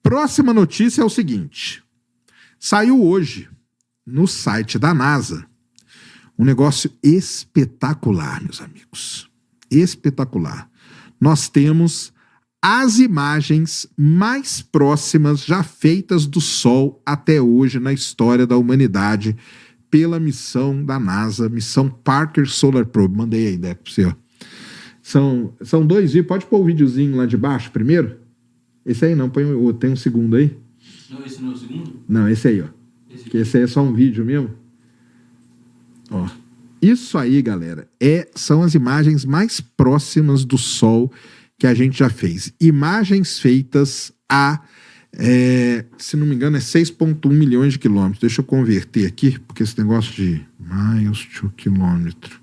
Próxima notícia é o seguinte. Saiu hoje, no site da NASA, um negócio espetacular, meus amigos. Espetacular. Nós temos as imagens mais próximas já feitas do Sol até hoje na história da humanidade pela missão da NASA, missão Parker Solar Probe. Mandei a ideia para você, ó. São dois vídeos. Pode pôr o videozinho lá de baixo primeiro? Esse aí não, põe o outro. Tem um segundo aí? Não, esse não é o segundo? Não, esse aí, ó. Esse aí é só um vídeo mesmo. Ó. Isso aí, galera, são as imagens mais próximas do Sol que a gente já fez. Imagens feitas a, se não me engano, é 6,1 milhões de quilômetros. Deixa eu converter aqui, porque esse negócio de miles to quilômetro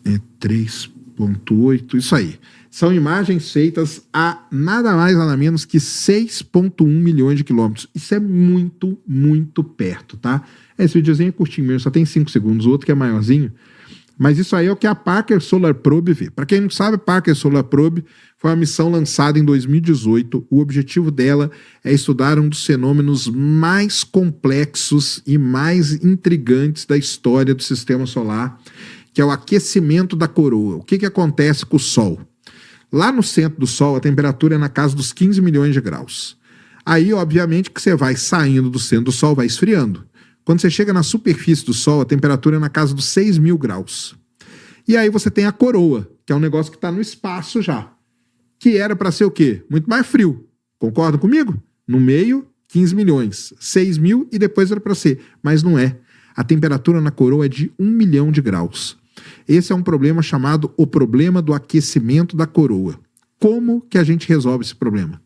é 3,8, isso aí. São imagens feitas a nada mais, nada menos que 6,1 milhões de quilômetros. Isso é muito, muito perto, tá? Esse videozinho é curtinho mesmo, só tem 5 segundos. O outro que é maiorzinho. Mas isso aí é o que a Parker Solar Probe vê. Para quem não sabe, a Parker Solar Probe foi uma missão lançada em 2018. O objetivo dela é estudar um dos fenômenos mais complexos e mais intrigantes da história do Sistema Solar, que é o aquecimento da coroa. O que acontece com o Sol? Lá no centro do Sol, a temperatura é na casa dos 15 milhões de graus. Aí, obviamente, que você vai saindo do centro do Sol, vai esfriando. Quando você chega na superfície do Sol, a temperatura é na casa dos 6 mil graus. E aí você tem a coroa, que é um negócio que está no espaço já. Que era para ser o quê? Muito mais frio. Concordam comigo? No meio, 15 milhões. 6 mil e depois era para ser. Mas não é. A temperatura na coroa é de 1 milhão de graus. Esse é um problema chamado o problema do aquecimento da coroa. Como que a gente resolve esse problema?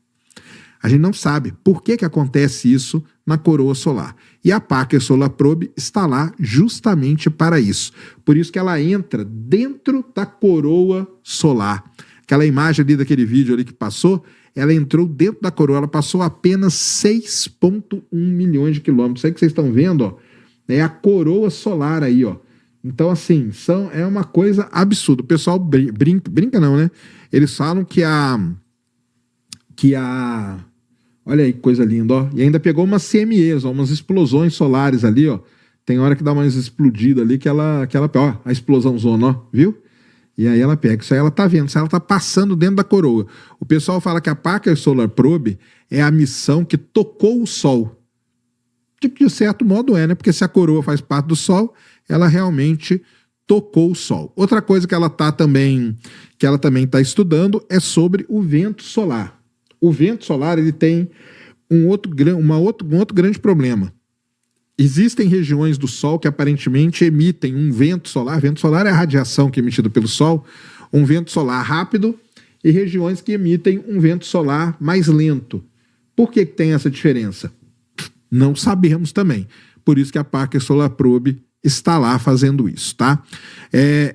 A gente não sabe por que acontece isso na coroa solar. E a Parker Solar Probe está lá justamente para isso. Por isso que ela entra dentro da coroa solar. Aquela imagem ali daquele vídeo ali que passou, ela entrou dentro da coroa, ela passou apenas 6,1 milhões de quilômetros. Isso aí que vocês estão vendo, ó, é a coroa solar aí, ó. Então, assim, é uma coisa absurda. O pessoal brinca não, né? Eles falam que olha aí que coisa linda, ó. E ainda pegou umas CMEs, ó, umas explosões solares ali, ó. Tem hora que dá umas explodidas ali que ela ó, a explosão zona, ó, viu? E aí ela pega. Isso aí ela tá vendo, isso aí ela tá passando dentro da coroa. O pessoal fala que a Parker Solar Probe é a missão que tocou o Sol. De certo modo né? Porque se a coroa faz parte do Sol, ela realmente tocou o Sol. Outra coisa que ela também está estudando é sobre o vento solar. O vento solar ele tem um outro grande problema. Existem regiões do Sol que aparentemente emitem um vento solar. Vento solar é a radiação que é emitida pelo Sol, um vento solar rápido, e regiões que emitem um vento solar mais lento. Por que tem essa diferença? Não sabemos também. Por isso que a Parker Solar Probe está lá fazendo isso, tá?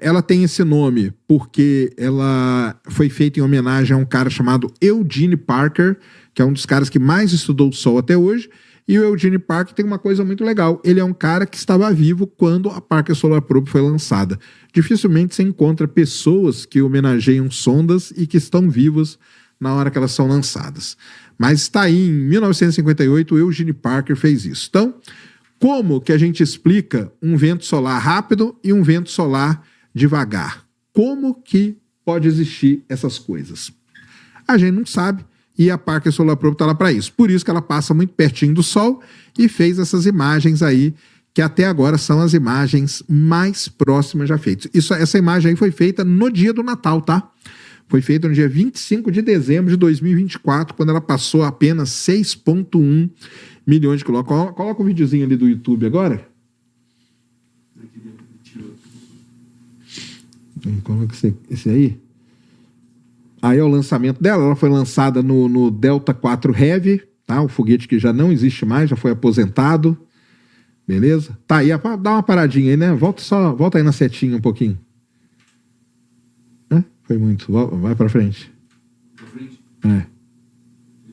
Ela tem esse nome porque ela foi feita em homenagem a um cara chamado Eugene Parker, que é um dos caras que mais estudou o Sol até hoje. E o Eugene Parker tem uma coisa muito legal. Ele é um cara que estava vivo quando a Parker Solar Probe foi lançada. Dificilmente você encontra pessoas que homenageiam sondas e que estão vivas na hora que elas são lançadas. Mas está aí, em 1958, o Eugene Parker fez isso. Então, como que a gente explica um vento solar rápido e um vento solar devagar? Como que pode existir essas coisas? A gente não sabe. E a Parker Solar Probe está lá para isso. Por isso que ela passa muito pertinho do Sol e fez essas imagens aí, que até agora são as imagens mais próximas já feitas. Essa imagem aí foi feita no dia do Natal, tá? Foi feita no dia 25 de dezembro de 2024, quando ela passou apenas 6,1 milhões de quilômetros. Coloca um videozinho ali do YouTube agora. Coloca esse aí. Aí é o lançamento dela, ela foi lançada no Delta IV Heavy, tá? O foguete que já não existe mais, já foi aposentado, beleza? Tá aí, dá uma paradinha aí, né? Volta aí na setinha um pouquinho. Foi muito, vai pra frente. Pra frente? É.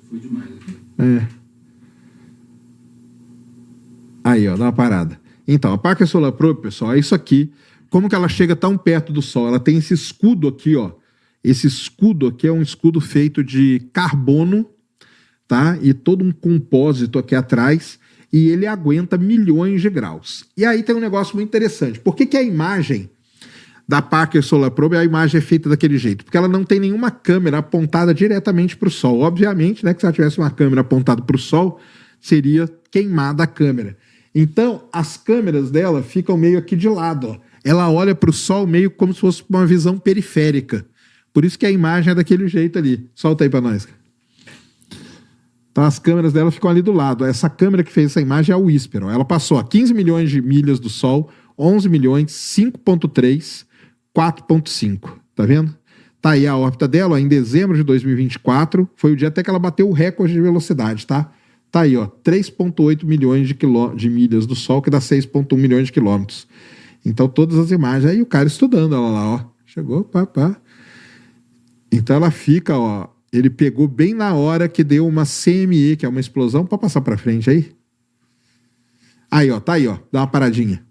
Foi demais aqui. Aí, ó, dá uma parada. Então, a Parker Solar Probe, pessoal, é isso aqui. Como que ela chega tão perto do Sol? Ela tem esse escudo aqui, ó. Esse escudo aqui é um escudo feito de carbono, tá? E todo um compósito aqui atrás, e ele aguenta milhões de graus. E aí tem um negócio muito interessante. Por que que a imagem da Parker Solar Probe, a imagem é feita daquele jeito? Porque ela não tem nenhuma câmera apontada diretamente para o Sol. Obviamente, né, que se ela tivesse uma câmera apontada para o Sol, seria queimada a câmera. Então, as câmeras dela ficam meio aqui de lado, ó. Ela olha para o Sol meio como se fosse uma visão periférica. Por isso que a imagem é daquele jeito ali. Solta aí para nós. Então, as câmeras dela ficam ali do lado. Essa câmera que fez essa imagem é a Whisper, ó. Ela passou a 15 milhões de milhas do Sol, 11 milhões, 5.3, 4.5. Tá vendo? Tá aí a órbita dela, ó, em dezembro de 2024. Foi o dia até que ela bateu o recorde de velocidade, tá? Tá aí, ó, 3,8 milhões de milhas do Sol, que dá 6,1 milhões de quilômetros. Então, todas as imagens. Aí o cara estudando ela lá, ó. Chegou, pá. Então, ela fica, ó. Ele pegou bem na hora que deu uma CME, que é uma explosão. Pode passar pra frente aí? Aí, ó, tá aí, ó. Dá uma paradinha.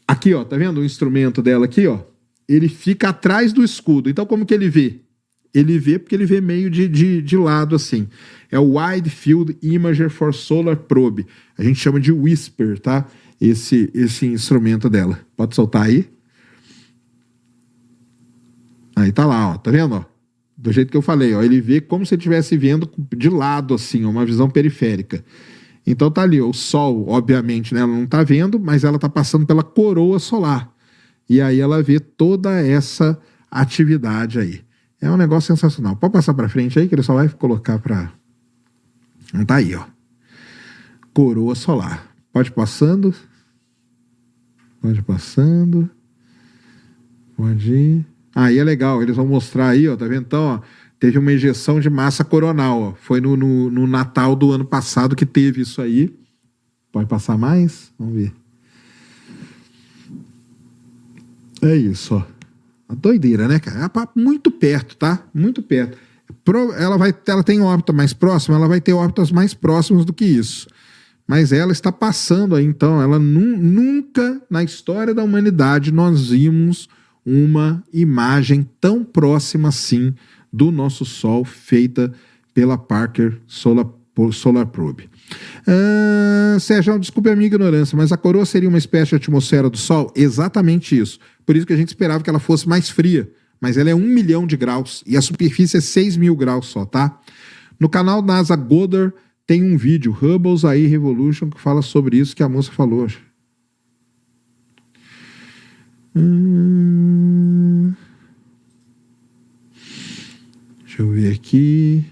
Aqui, ó, tá vendo o instrumento dela aqui, ó? Ele fica atrás do escudo. Então, como que ele vê? Ele vê porque ele vê meio de lado, assim. É o Wide Field Imager for Solar Probe. A gente chama de Whisper, tá? Esse instrumento dela. Pode soltar aí. Aí tá lá, ó. Tá vendo, ó? Do jeito que eu falei, ó. Ele vê como se ele estivesse vendo de lado, assim, ó, uma visão periférica. Então tá ali, ó, o Sol, obviamente, né? Ela não tá vendo, mas ela tá passando pela coroa solar. E aí ela vê toda essa atividade aí. É um negócio sensacional. Pode passar para frente aí, que ele só vai colocar para... Não tá aí, ó. Coroa solar. Pode passando. Pode passando. Pode ir. Aí é legal, eles vão mostrar aí, ó, tá vendo? Então, ó, teve uma injeção de massa coronal, ó. Foi no Natal do ano passado que teve isso aí. Pode passar mais? Vamos ver. É isso, ó. Uma doideira, né, cara? É muito perto, tá? Muito perto. Ela tem órbita mais próxima, ela vai ter órbitas mais próximas do que isso. Mas ela está passando aí, então, ela nunca na história da humanidade nós vimos uma imagem tão próxima assim do nosso Sol feita pela Parker Solar Probe. Sérgio, desculpe a minha ignorância, mas a coroa seria uma espécie de atmosfera do Sol? Exatamente isso. Por isso que a gente esperava que ela fosse mais fria. Mas ela é 1 milhão de graus e a superfície é 6 mil graus só, tá? No canal NASA Goddard tem um vídeo, Hubble's AI Revolution, que fala sobre isso que a moça falou. Deixa eu ver aqui.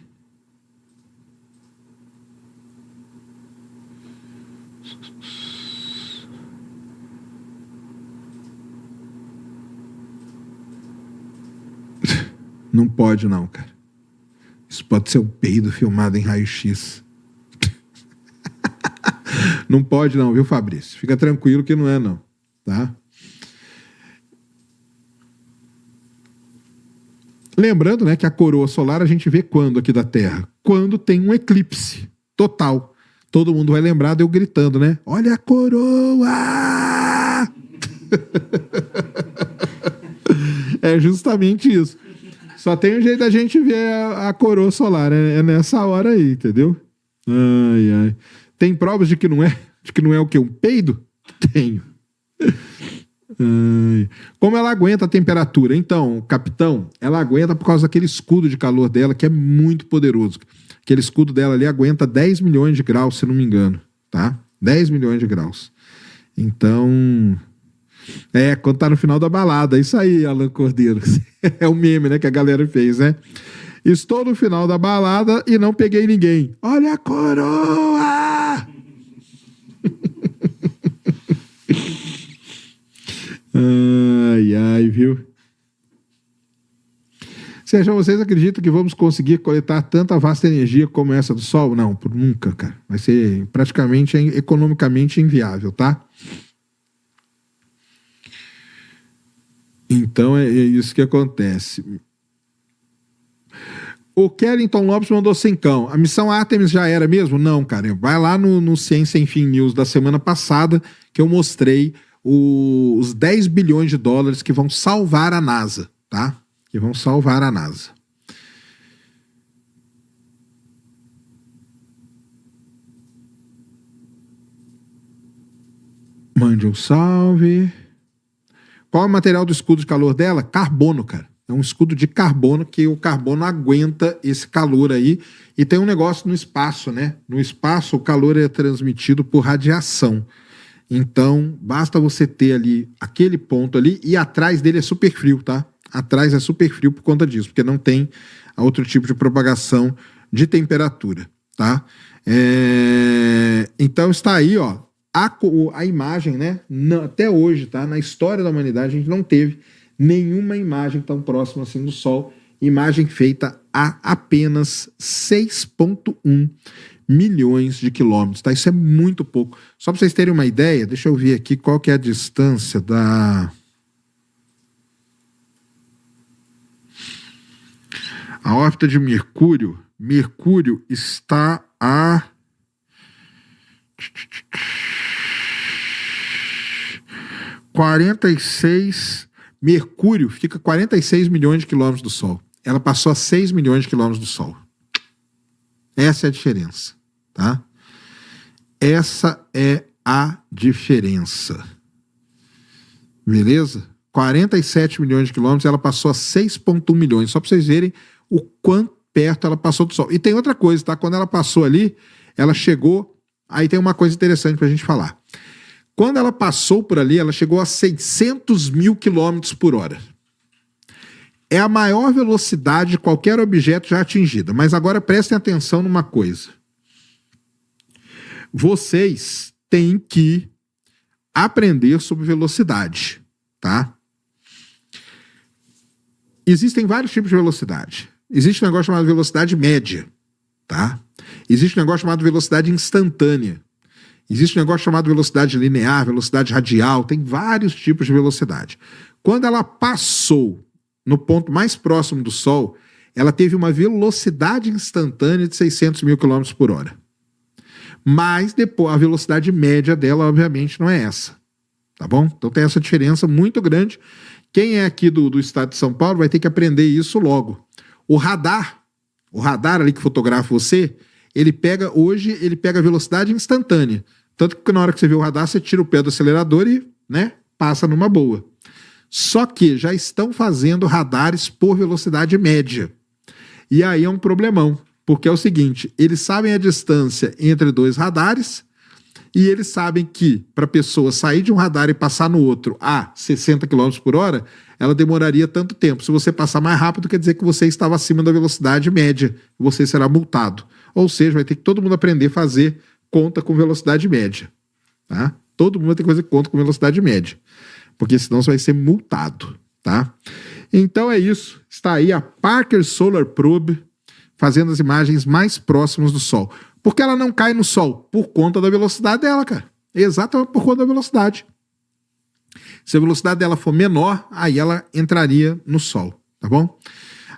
Não pode não, cara. Isso pode ser um peido filmado em raio-x. Não pode não, viu, Fabrício? Fica tranquilo que não é não, tá? Lembrando, né, que a coroa solar a gente vê quando aqui da Terra? Quando tem um eclipse total. Todo mundo vai lembrar de eu gritando, né? Olha a coroa! É justamente isso. Só tem um jeito da gente ver a coroa solar, é nessa hora aí, entendeu? Ai, ai. Tem provas de que não é? De que não é o quê? Um peido? Tenho. Ai. Como ela aguenta a temperatura? Então, capitão, ela aguenta por causa daquele escudo de calor dela, que é muito poderoso. Aquele escudo dela ali aguenta 10 milhões de graus, se não me engano, tá? 10 milhões de graus. Então... quando tá no final da balada. Isso aí, Alan Cordeiro. É o meme, né, que a galera fez, né? Estou no final da balada e não peguei ninguém. Olha a coroa! Ai, ai, viu? Sérgio, vocês acreditam que vamos conseguir coletar tanta vasta energia como essa do Sol? Não, nunca, cara. Vai ser praticamente economicamente inviável, tá? Então é isso que acontece. O Kellington Lopes mandou cincão. A missão Artemis já era mesmo? Não, cara. Vai lá no Ciência Sem Fim News da semana passada que eu mostrei os 10 bilhões de dólares que vão salvar a NASA, tá? Que vão salvar a NASA. Mande um salve. Qual é o material do escudo de calor dela? Carbono, cara. É um escudo de carbono, que o carbono aguenta esse calor aí. E tem um negócio no espaço, né? No espaço, o calor é transmitido por radiação. Então, basta você ter ali aquele ponto ali, e atrás dele é super frio, tá? Atrás é super frio por conta disso, porque não tem outro tipo de propagação de temperatura, tá? Então está aí, ó, a imagem, né? Até hoje, tá? Na história da humanidade, a gente não teve nenhuma imagem tão próxima assim do Sol. Imagem feita a apenas 6,1 milhões de quilômetros, tá? Isso é muito pouco. Só para vocês terem uma ideia, deixa eu ver aqui qual que é a distância da... A órbita de Mercúrio. Mercúrio está a 46. Mercúrio fica 46 milhões de quilômetros do Sol. Ela passou a 6 milhões de quilômetros do Sol. Essa é a diferença, tá? Essa é a diferença. Beleza? 47 milhões de quilômetros, ela passou a 6,1 milhões. Só para vocês verem o quanto perto ela passou do Sol. E tem outra coisa, tá? Quando ela passou ali, ela chegou... Aí tem uma coisa interessante para a gente falar. Quando ela passou por ali, ela chegou a 600 mil quilômetros por hora. É a maior velocidade de qualquer objeto já atingida. Mas agora prestem atenção numa coisa. Vocês têm que aprender sobre velocidade, tá? Existem vários tipos de velocidade. Existe um negócio chamado velocidade média, tá? Existe um negócio chamado velocidade instantânea. Existe um negócio chamado velocidade linear, velocidade radial. Tem vários tipos de velocidade. Quando ela passou no ponto mais próximo do Sol, ela teve uma velocidade instantânea de 600 mil quilômetros por hora. Mas depois a velocidade média dela, obviamente, não é essa. Tá bom? Então tem essa diferença muito grande. Quem é aqui do estado de São Paulo vai ter que aprender isso logo. O radar ali que fotografa você, ele pega a velocidade instantânea. Tanto que na hora que você vê o radar, você tira o pé do acelerador e, né, passa numa boa. Só que já estão fazendo radares por velocidade média. E aí é um problemão, porque é o seguinte, eles sabem a distância entre dois radares e eles sabem que para a pessoa sair de um radar e passar no outro a 60 km por hora, ela demoraria tanto tempo. Se você passar mais rápido, quer dizer que você estava acima da velocidade média, você será multado. Ou seja, vai ter que todo mundo aprender a fazer conta com velocidade média. Tá? Todo mundo vai ter que fazer conta com velocidade média. Porque senão você vai ser multado. Tá? Então é isso. Está aí a Parker Solar Probe fazendo as imagens mais próximas do Sol. Por que ela não cai no Sol? Por conta da velocidade dela, cara. Exatamente por conta da velocidade. Se a velocidade dela for menor, aí ela entraria no Sol. Tá bom?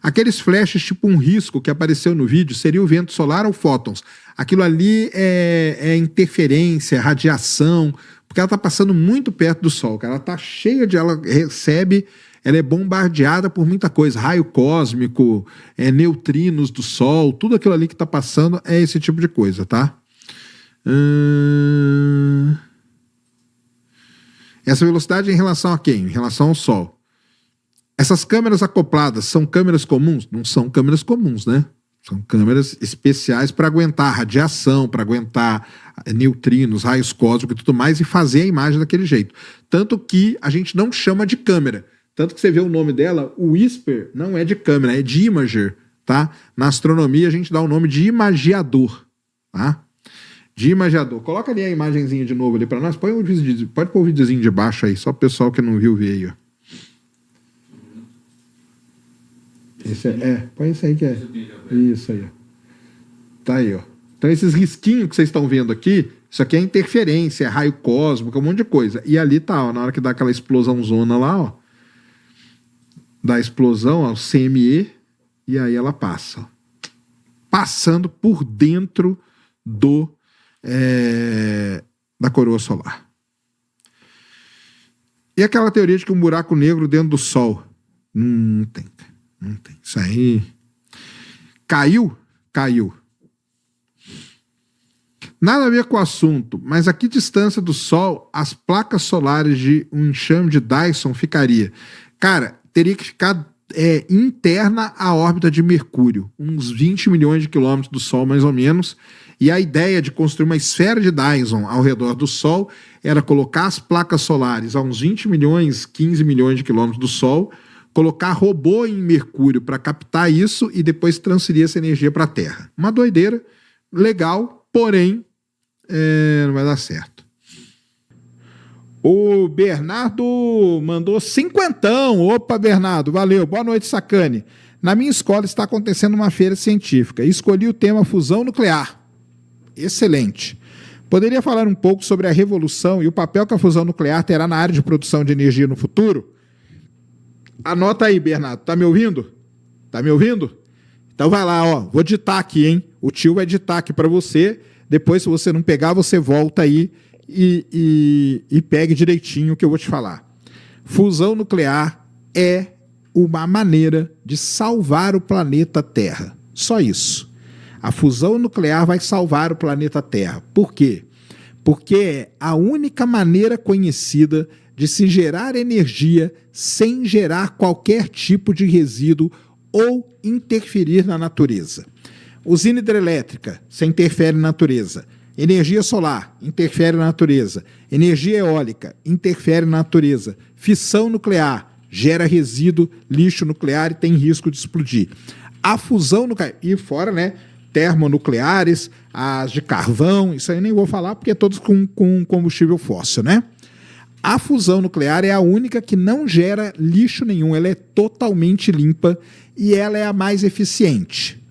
Aqueles flashes tipo um risco que apareceu no vídeo, seria o vento solar ou fótons? Aquilo ali é interferência, radiação, porque ela está passando muito perto do Sol, cara. Ela está cheia de... Ela recebe... Ela é bombardeada por muita coisa. Raio cósmico, neutrinos do Sol, tudo aquilo ali que está passando é esse tipo de coisa, tá? Essa velocidade em relação a quem? Em relação ao Sol. Essas câmeras acopladas são câmeras comuns? Não são câmeras comuns, né? São câmeras especiais para aguentar radiação, para aguentar neutrinos, raios cósmicos e tudo mais, e fazer a imagem daquele jeito. Tanto que a gente não chama de câmera. Tanto que você vê o nome dela, o Whisper não é de câmera, é de imager, tá? Na astronomia a gente dá o nome de imagiador, tá? De imagiador. Coloca ali a imagenzinha de novo ali para nós. Pode pôr o videozinho de baixo aí, só o pessoal que não viu ver aí, ó. Põe isso aí que é. Isso aí, ó. Tá aí, ó. Então esses risquinhos que vocês estão vendo aqui, isso aqui é interferência, é raio cósmico, é um monte de coisa. E ali tá, ó, na hora que dá aquela explosãozona lá, ó. Da explosão, ó, o CME, e aí ela passa, ó. Passando por dentro da coroa solar. E aquela teoria de que um buraco negro dentro do Sol? Não tem. Não tem. Isso aí... Caiu? Caiu. Nada a ver com o assunto, mas a que distância do Sol as placas solares de um enxame de Dyson ficaria? Cara, teria que ficar interna à órbita de Mercúrio, uns 20 milhões de quilômetros do Sol, mais ou menos. E a ideia de construir uma esfera de Dyson ao redor do Sol era colocar as placas solares a uns 20 milhões, 15 milhões de quilômetros do Sol, colocar robô em Mercúrio para captar isso e depois transferir essa energia para a Terra. Uma doideira, legal, porém não vai dar certo. O Bernardo mandou cinquentão. Opa, Bernardo, valeu. Boa noite, Sacani. Na minha escola está acontecendo uma feira científica. Escolhi o tema fusão nuclear. Excelente. Poderia falar um pouco sobre a revolução e o papel que a fusão nuclear terá na área de produção de energia no futuro? Anota aí, Bernardo. Tá me ouvindo? Tá me ouvindo? Então vai lá, ó. Vou ditar aqui, hein? O tio vai ditar aqui para você. Depois, se você não pegar, você volta aí e pegue direitinho o que eu vou te falar. Fusão nuclear é uma maneira de salvar o planeta Terra. Só isso. A fusão nuclear vai salvar o planeta Terra. Por quê? Porque é a única maneira conhecida de se gerar energia sem gerar qualquer tipo de resíduo ou interferir na natureza. Usina hidrelétrica, você interfere na natureza. Energia solar, interfere na natureza. Energia eólica, interfere na natureza. Fissão nuclear, gera resíduo, lixo nuclear e tem risco de explodir. A fusão nuclear, e fora, né, termonucleares, as de carvão, isso aí nem vou falar porque é todos com combustível fóssil, né? A fusão nuclear é a única que não gera lixo nenhum, ela é totalmente limpa e ela é a mais eficiente.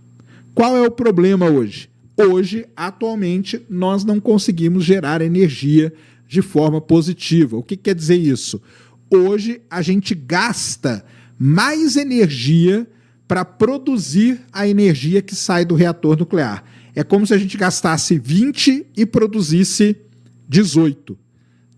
Qual é o problema hoje? Hoje, atualmente, nós não conseguimos gerar energia de forma positiva. O que quer dizer isso? Hoje, a gente gasta mais energia para produzir a energia que sai do reator nuclear. É como se a gente gastasse 20 e produzisse 18.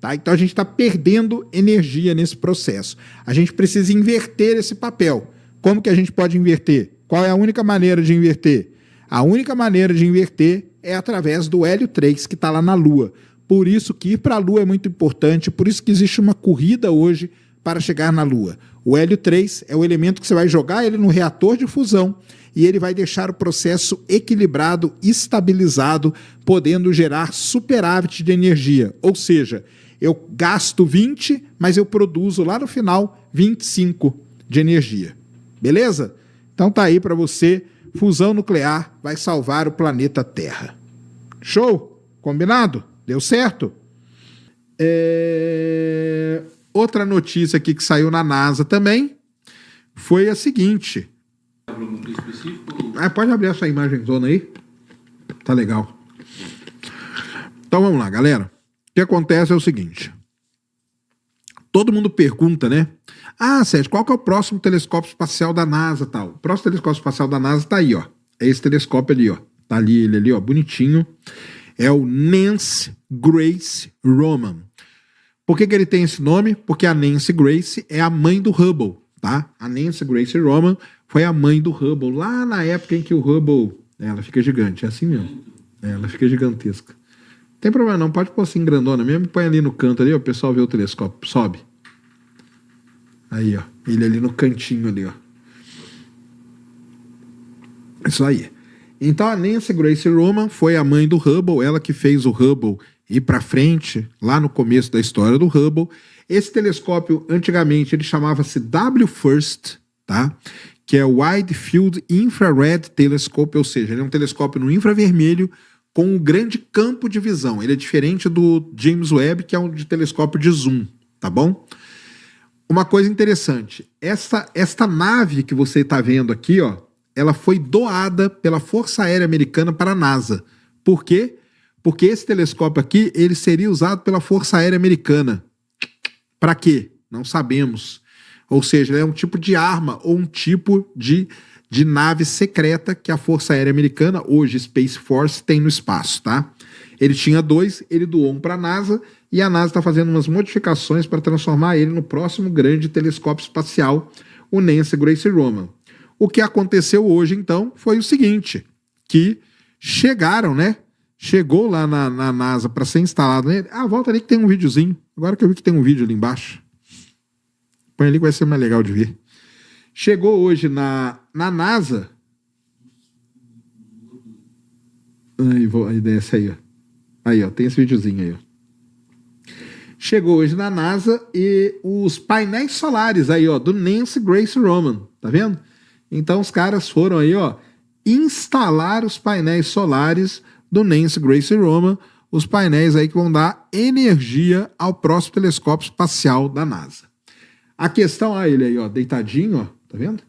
Tá? Então, a gente está perdendo energia nesse processo. A gente precisa inverter esse papel. Como que a gente pode inverter? Qual é a única maneira de inverter? A única maneira de inverter é através do Hélio 3, que está lá na Lua. Por isso que ir para a Lua é muito importante, por isso que existe uma corrida hoje para chegar na Lua. O Hélio 3 é o elemento que você vai jogar ele no reator de fusão e ele vai deixar o processo equilibrado, estabilizado, podendo gerar superávit de energia. Ou seja, eu gasto 20, mas eu produzo lá no final 25 de energia. Beleza? Então tá aí para você. Fusão nuclear vai salvar o planeta Terra. Show? Combinado? Deu certo? Outra notícia aqui que saiu na NASA também foi a seguinte. Pode abrir essa imagem zona aí? Tá legal. Então vamos lá, galera. O que acontece é o seguinte. Todo mundo pergunta, né? Sérgio, qual que é o próximo telescópio espacial da NASA, tal? O próximo telescópio espacial da NASA tá aí, ó. É esse telescópio ali, ó. Tá ali, ele ali, ó, bonitinho. É o Nancy Grace Roman. Por que ele tem esse nome? Porque a Nancy Grace é a mãe do Hubble, tá? A Nancy Grace Roman foi a mãe do Hubble, lá na época em que o Hubble... ela fica gigante, é assim mesmo. Ela fica gigantesca. Não tem problema não, pode pôr assim grandona mesmo, põe ali no canto ali, ó, o pessoal vê o telescópio, sobe. Aí, ó, ele ali no cantinho ali, ó. Isso aí. Então a Nancy Grace Roman foi a mãe do Hubble, ela que fez o Hubble ir para frente, lá no começo da história do Hubble. Esse telescópio, antigamente, ele chamava-se WFIRST, tá? Que é o Wide Field Infrared Telescope, ou seja, ele é um telescópio no infravermelho com um grande campo de visão. Ele é diferente do James Webb, que é um telescópio de zoom, tá bom? Uma coisa interessante, esta nave que você está vendo aqui, ó, ela foi doada pela Força Aérea Americana para a NASA. Por quê? Porque esse telescópio aqui, ele seria usado pela Força Aérea Americana. Para quê? Não sabemos. Ou seja, ele é um tipo de arma ou um tipo de nave secreta que a Força Aérea Americana, hoje Space Force, tem no espaço, tá? Ele tinha 2, ele doou um para a NASA e a NASA está fazendo umas modificações para transformar ele no próximo grande telescópio espacial, o Nancy Grace Roman. O que aconteceu hoje, então, foi o seguinte, que chegaram, né? chegou lá na NASA para ser instalado nele. Ah, volta ali que tem um videozinho. Agora que eu vi que tem um vídeo ali embaixo. Põe ali que vai ser mais legal de ver. Chegou hoje na NASA. Aí desce aí, ó. Aí, ó, tem esse videozinho aí, ó. Chegou hoje na NASA e os painéis solares aí, ó, do Nancy Grace Roman, tá vendo? Então os caras foram aí, ó, instalar os painéis solares do Nancy Grace Roman, os painéis aí que vão dar energia ao próximo telescópio espacial da NASA. A questão, ele aí, ó, deitadinho, ó, tá vendo?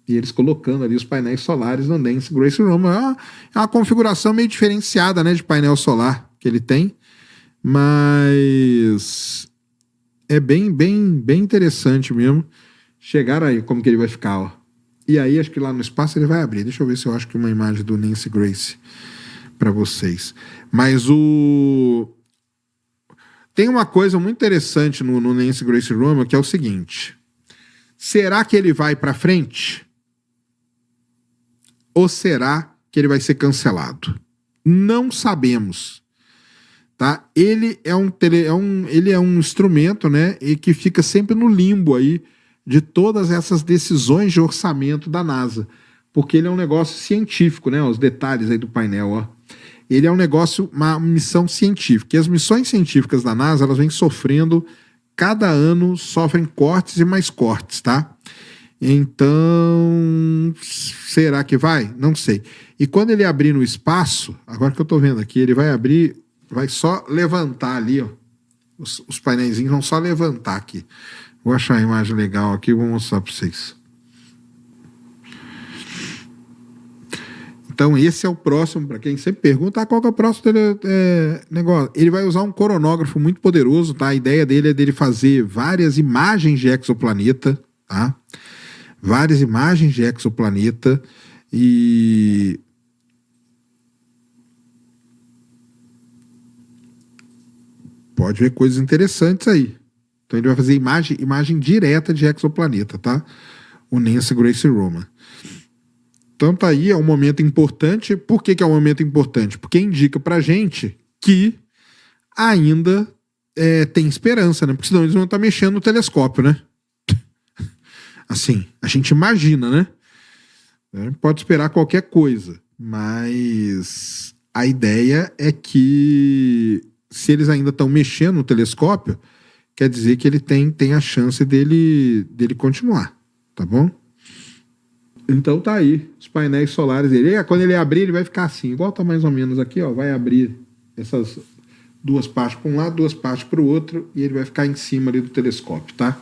E eles colocando ali os painéis solares no Nancy Grace Roman. É uma configuração meio diferenciada, né, de painel solar que ele tem, mas é bem interessante mesmo. Chegaram aí como que ele vai ficar, ó. E aí acho que lá no espaço ele vai abrir. Deixa eu ver se eu acho que uma imagem do Nancy Grace para vocês. Mas tem uma coisa muito interessante no Nancy Grace Roman, que é o seguinte: será que ele vai para frente? Ou será que ele vai ser cancelado? Não sabemos. Tá? Ele é um instrumento, né, e que fica sempre no limbo aí de todas essas decisões de orçamento da NASA, porque ele é um negócio científico, né? Os detalhes aí do painel, ó. Ele é um negócio, uma missão científica. E as missões científicas da NASA, elas vêm sofrendo, cada ano sofrem cortes e mais cortes, tá? Então, será que vai? Não sei. E quando ele abrir no espaço, agora que eu tô vendo aqui, ele vai abrir, vai só levantar ali, ó. Os painéis vão só levantar aqui. Vou achar a imagem legal aqui e vou mostrar para vocês. Então, esse é o próximo, para quem sempre pergunta, qual que é o próximo negócio? Ele vai usar um coronógrafo muito poderoso, tá? A ideia dele é dele fazer várias imagens de exoplaneta, tá? Várias imagens de exoplaneta e... pode ver coisas interessantes aí. Então ele vai fazer imagem direta de exoplaneta, tá? O Nancy Grace Roman. Então tá aí, é um momento importante. Por que é um momento importante? Porque indica pra gente que ainda tem esperança, né? Porque senão eles vão estar mexendo no telescópio, né? Assim, a gente imagina, né? Pode esperar qualquer coisa, mas a ideia é que se eles ainda estão mexendo no telescópio, quer dizer que ele tem a chance dele continuar, tá bom? Então tá aí, os painéis solares dele. E quando ele abrir, ele vai ficar assim, igual tá mais ou menos aqui, ó, vai abrir essas duas partes para um lado, duas partes para o outro, e ele vai ficar em cima ali do telescópio, tá?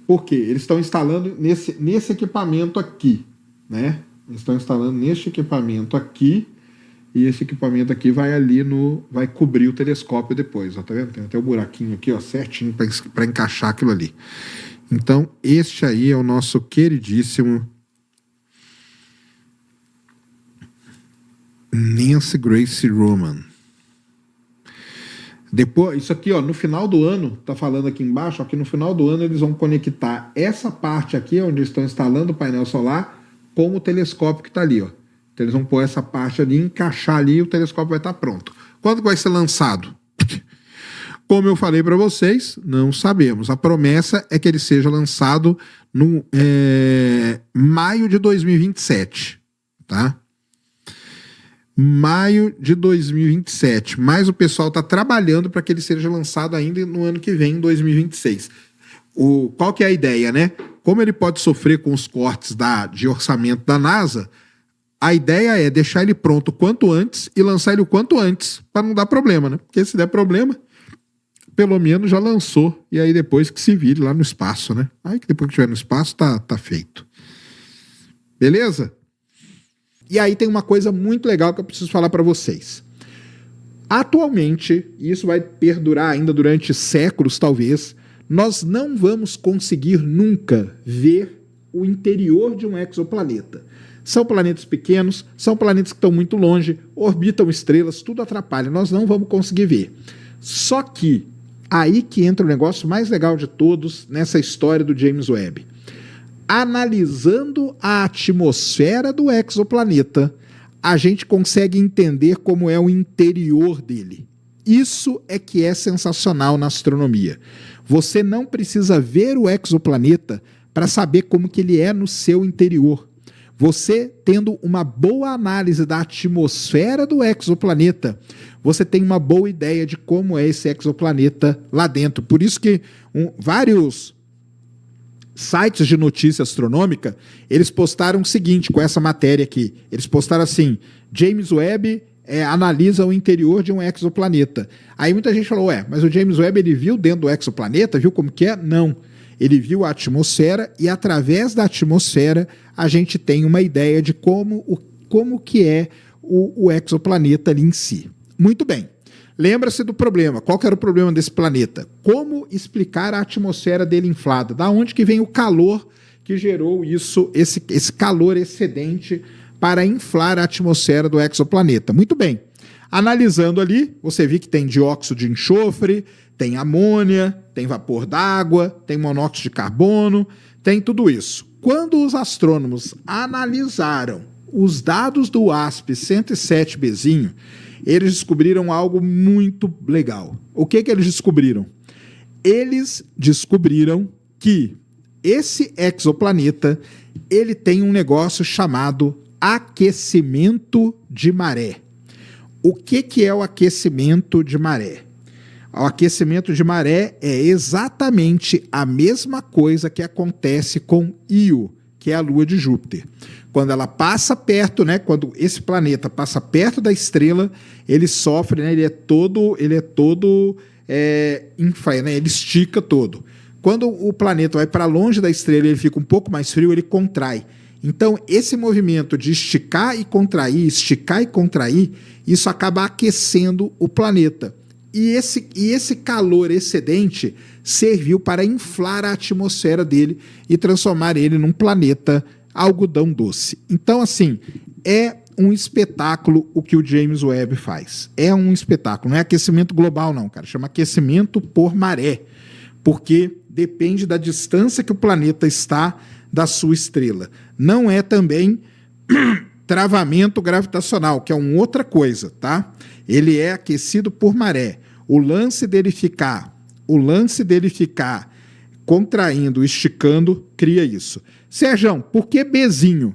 Por quê? Eles estão instalando nesse equipamento aqui, né? Eles estão instalando neste equipamento aqui, e esse equipamento aqui vai ali vai cobrir o telescópio depois, ó, tá vendo? Tem até o buraquinho aqui, ó, certinho para encaixar aquilo ali. Então, este aí é o nosso queridíssimo Nancy Grace Roman. Depois, isso aqui, ó, no final do ano, tá falando aqui embaixo, ó, que no final do ano eles vão conectar essa parte aqui, onde eles estão instalando o painel solar, com o telescópio que tá ali, ó. Então eles vão pôr essa parte ali, encaixar ali e o telescópio vai estar pronto. Quando vai ser lançado? Como eu falei para vocês, não sabemos. A promessa é que ele seja lançado no maio de 2027, tá? Maio de 2027. Mas o pessoal está trabalhando para que ele seja lançado ainda no ano que vem, em 2026. Qual que é a ideia, né? Como ele pode sofrer com os cortes de orçamento da NASA, a ideia é deixar ele pronto o quanto antes e lançar ele o quanto antes, para não dar problema, né? Porque se der problema, pelo menos já lançou, e aí depois que se vire lá no espaço, né? Aí que depois que estiver no espaço, tá feito. Beleza? E aí tem uma coisa muito legal que eu preciso falar para vocês. Atualmente, e isso vai perdurar ainda durante séculos talvez, nós não vamos conseguir nunca ver o interior de um exoplaneta. São planetas pequenos, são planetas que estão muito longe, orbitam estrelas, tudo atrapalha, nós não vamos conseguir ver. Só que aí que entra o negócio mais legal de todos nessa história do James Webb. Analisando a atmosfera do exoplaneta, a gente consegue entender como é o interior dele. Isso é que é sensacional na astronomia. Você não precisa ver o exoplaneta para saber como que ele é no seu interior. Você tendo uma boa análise da atmosfera do exoplaneta, você tem uma boa ideia de como é esse exoplaneta lá dentro. Por isso que vários sites de notícia astronômica, eles postaram o seguinte com essa matéria aqui. Eles postaram assim, James Webb analisa o interior de um exoplaneta. Aí muita gente falou, mas o James Webb ele viu dentro do exoplaneta, viu como que é? Não. Ele viu a atmosfera e através da atmosfera a gente tem uma ideia de como que é o exoplaneta ali em si. Muito bem. Lembra-se do problema. Qual que era o problema desse planeta? Como explicar a atmosfera dele inflada? Da onde que vem o calor que gerou isso, esse calor excedente para inflar a atmosfera do exoplaneta? Muito bem. Analisando ali, você viu que tem dióxido de enxofre, tem amônia, tem vapor d'água, tem monóxido de carbono, tem tudo isso. Quando os astrônomos analisaram os dados do WASP-107bzinho, eles descobriram algo muito legal. O que eles descobriram? Eles descobriram que esse exoplaneta ele tem um negócio chamado aquecimento de maré. O que é o aquecimento de maré? O aquecimento de maré é exatamente a mesma coisa que acontece com Io, que é a lua de Júpiter. Quando ela passa perto, né, quando esse planeta passa perto da estrela, ele sofre, né, ele é todo infla, né, ele estica todo. Quando o planeta vai para longe da estrela, ele fica um pouco mais frio, ele contrai. Então, esse movimento de esticar e contrair, isso acaba aquecendo o planeta. E esse calor excedente serviu para inflar a atmosfera dele e transformar ele num planeta algodão doce. Então, assim, é um espetáculo o que o James Webb faz. É um espetáculo. Não é aquecimento global, não, cara. Chama aquecimento por maré. Porque depende da distância que o planeta está da sua estrela. Não é também travamento gravitacional, que é uma outra coisa, tá? Ele é aquecido por maré. O lance dele ficar contraindo, esticando, cria isso. Sérgio, por que Bzinho?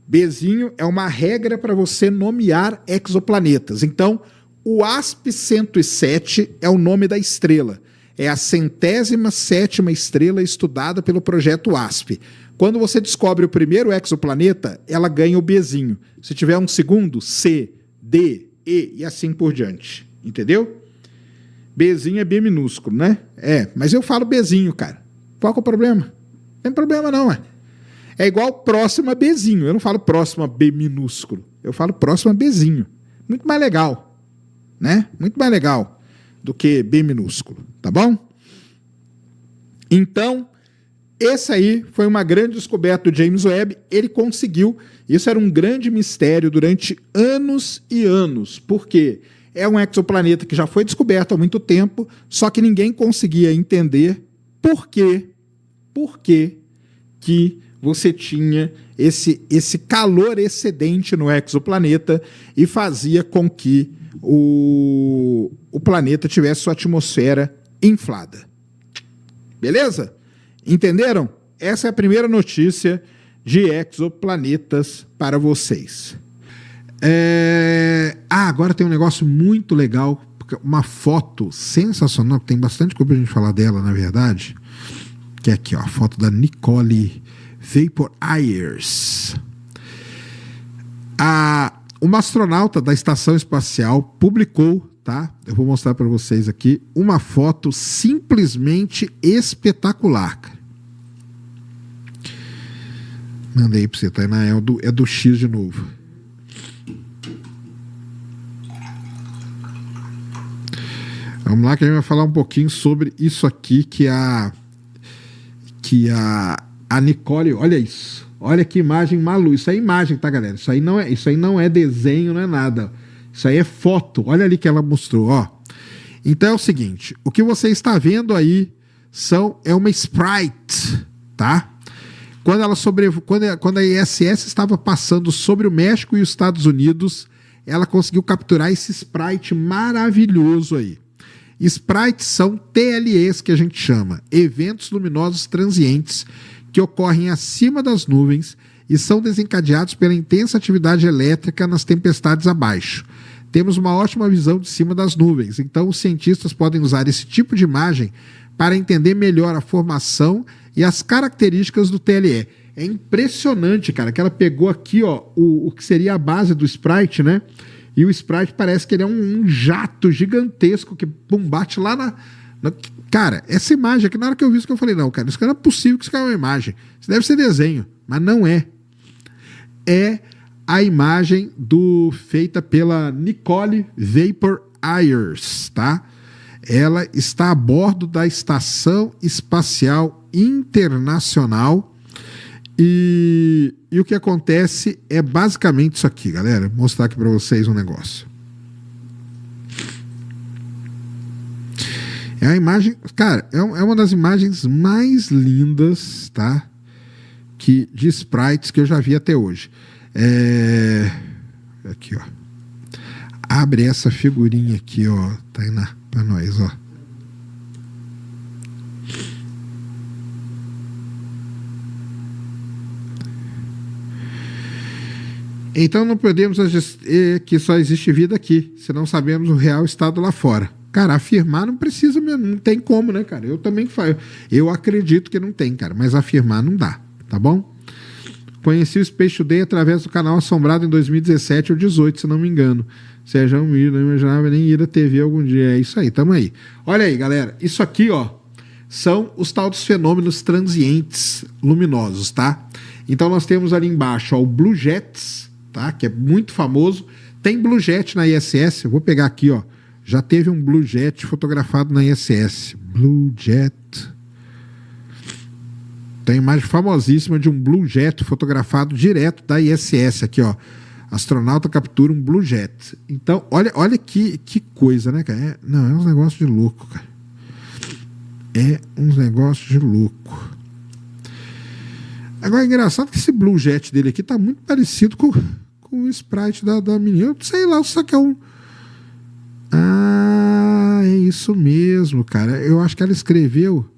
Bzinho é uma regra para você nomear exoplanetas. Então, o WASP-107 é o nome da estrela. É a 107ª estrela estudada pelo projeto WASP. Quando você descobre o primeiro exoplaneta, ela ganha o Bzinho. Se tiver um segundo, C, D, E e assim por diante. Entendeu? Bzinho é B minúsculo, né? Mas eu falo Bzinho, cara. Qual que é o problema? Não tem problema não, É igual próximo a Bzinho. Eu não falo próximo a B minúsculo. Eu falo próximo a Bzinho. Muito mais legal, né? Muito mais legal do que B minúsculo, tá bom? Então, esse aí foi uma grande descoberta do James Webb. Ele conseguiu. Isso era um grande mistério durante anos e anos. Por quê? É um exoplaneta que já foi descoberto há muito tempo, só que ninguém conseguia entender por que você tinha esse calor excedente no exoplaneta e fazia com que o planeta tivesse sua atmosfera inflada. Beleza? Entenderam? Essa é a primeira notícia de exoplanetas para vocês. Agora tem um negócio muito legal, uma foto sensacional, tem bastante coisa pra gente falar dela, na verdade, que é aqui, ó, a foto da Nicole Vapor Ayers. Uma astronauta da Estação Espacial publicou, tá? Eu vou mostrar para vocês aqui uma foto simplesmente espetacular, cara. Mandei para você, tá? É do X de novo. Vamos lá que a gente vai falar um pouquinho sobre isso aqui que a Nicole, olha isso. Olha que imagem maluca. Isso é imagem, tá, galera? Isso aí não é desenho, não é nada. Isso aí é foto. Olha ali que ela mostrou, ó. Então é o seguinte, o que você está vendo aí é uma sprite, tá? Quando a ISS estava passando sobre o México e os Estados Unidos, ela conseguiu capturar esse sprite maravilhoso aí. Sprites são TLEs, que a gente chama, eventos luminosos transientes, que ocorrem acima das nuvens e são desencadeados pela intensa atividade elétrica nas tempestades abaixo. Temos uma ótima visão de cima das nuvens, então os cientistas podem usar esse tipo de imagem para entender melhor a formação e as características do TLE. É impressionante, cara, que ela pegou aqui, ó, o que seria a base do sprite, né? E o sprite parece que ele é um jato gigantesco que bate lá na... Cara, essa imagem aqui, na hora que eu vi isso, que eu falei, não, cara, isso não é possível que isso é uma imagem. Isso deve ser desenho, mas não é. É a imagem feita pela Nicole Vapor Ayers, tá? Ela está a bordo da Estação Espacial Internacional e o que acontece é basicamente isso aqui, galera. Vou mostrar aqui para vocês um negócio. É a imagem, cara, é uma das imagens mais lindas, tá? De sprites que eu já vi até hoje. Aqui, ó. Abre essa figurinha aqui, ó, Tainá, pra nós, ó. Então não podemos dizer que só existe vida aqui, se não sabemos o real estado lá fora. Cara, afirmar não precisa mesmo, não tem como, né, cara? Eu também faço. Eu acredito que não tem, cara, mas afirmar não dá, tá bom? Conheci o Space Today através do canal Assombrado em 2017 ou 2018, se não me engano. Sérgio Mir, não imaginava nem ir à TV algum dia. É isso aí, tamo aí. Olha aí, galera, isso aqui, ó, são os tal dos fenômenos transientes luminosos, tá? Então nós temos ali embaixo, ó, o Blue Jets, tá? Que é muito famoso. Tem Blue Jet na ISS, eu vou pegar aqui, ó. Já teve um Blue Jet fotografado na ISS. Blue Jet. Tem imagem famosíssima de um Blue Jet fotografado direto da ISS aqui, ó. Astronauta captura um Blue Jet. Então, olha que coisa, né, cara? É uns negócios de louco, cara. É uns negócios de louco. Agora, é engraçado que esse Blue Jet dele aqui tá muito parecido com o sprite da menina. Eu sei lá, só que é um... Ah, é isso mesmo, cara. Eu acho que ela escreveu...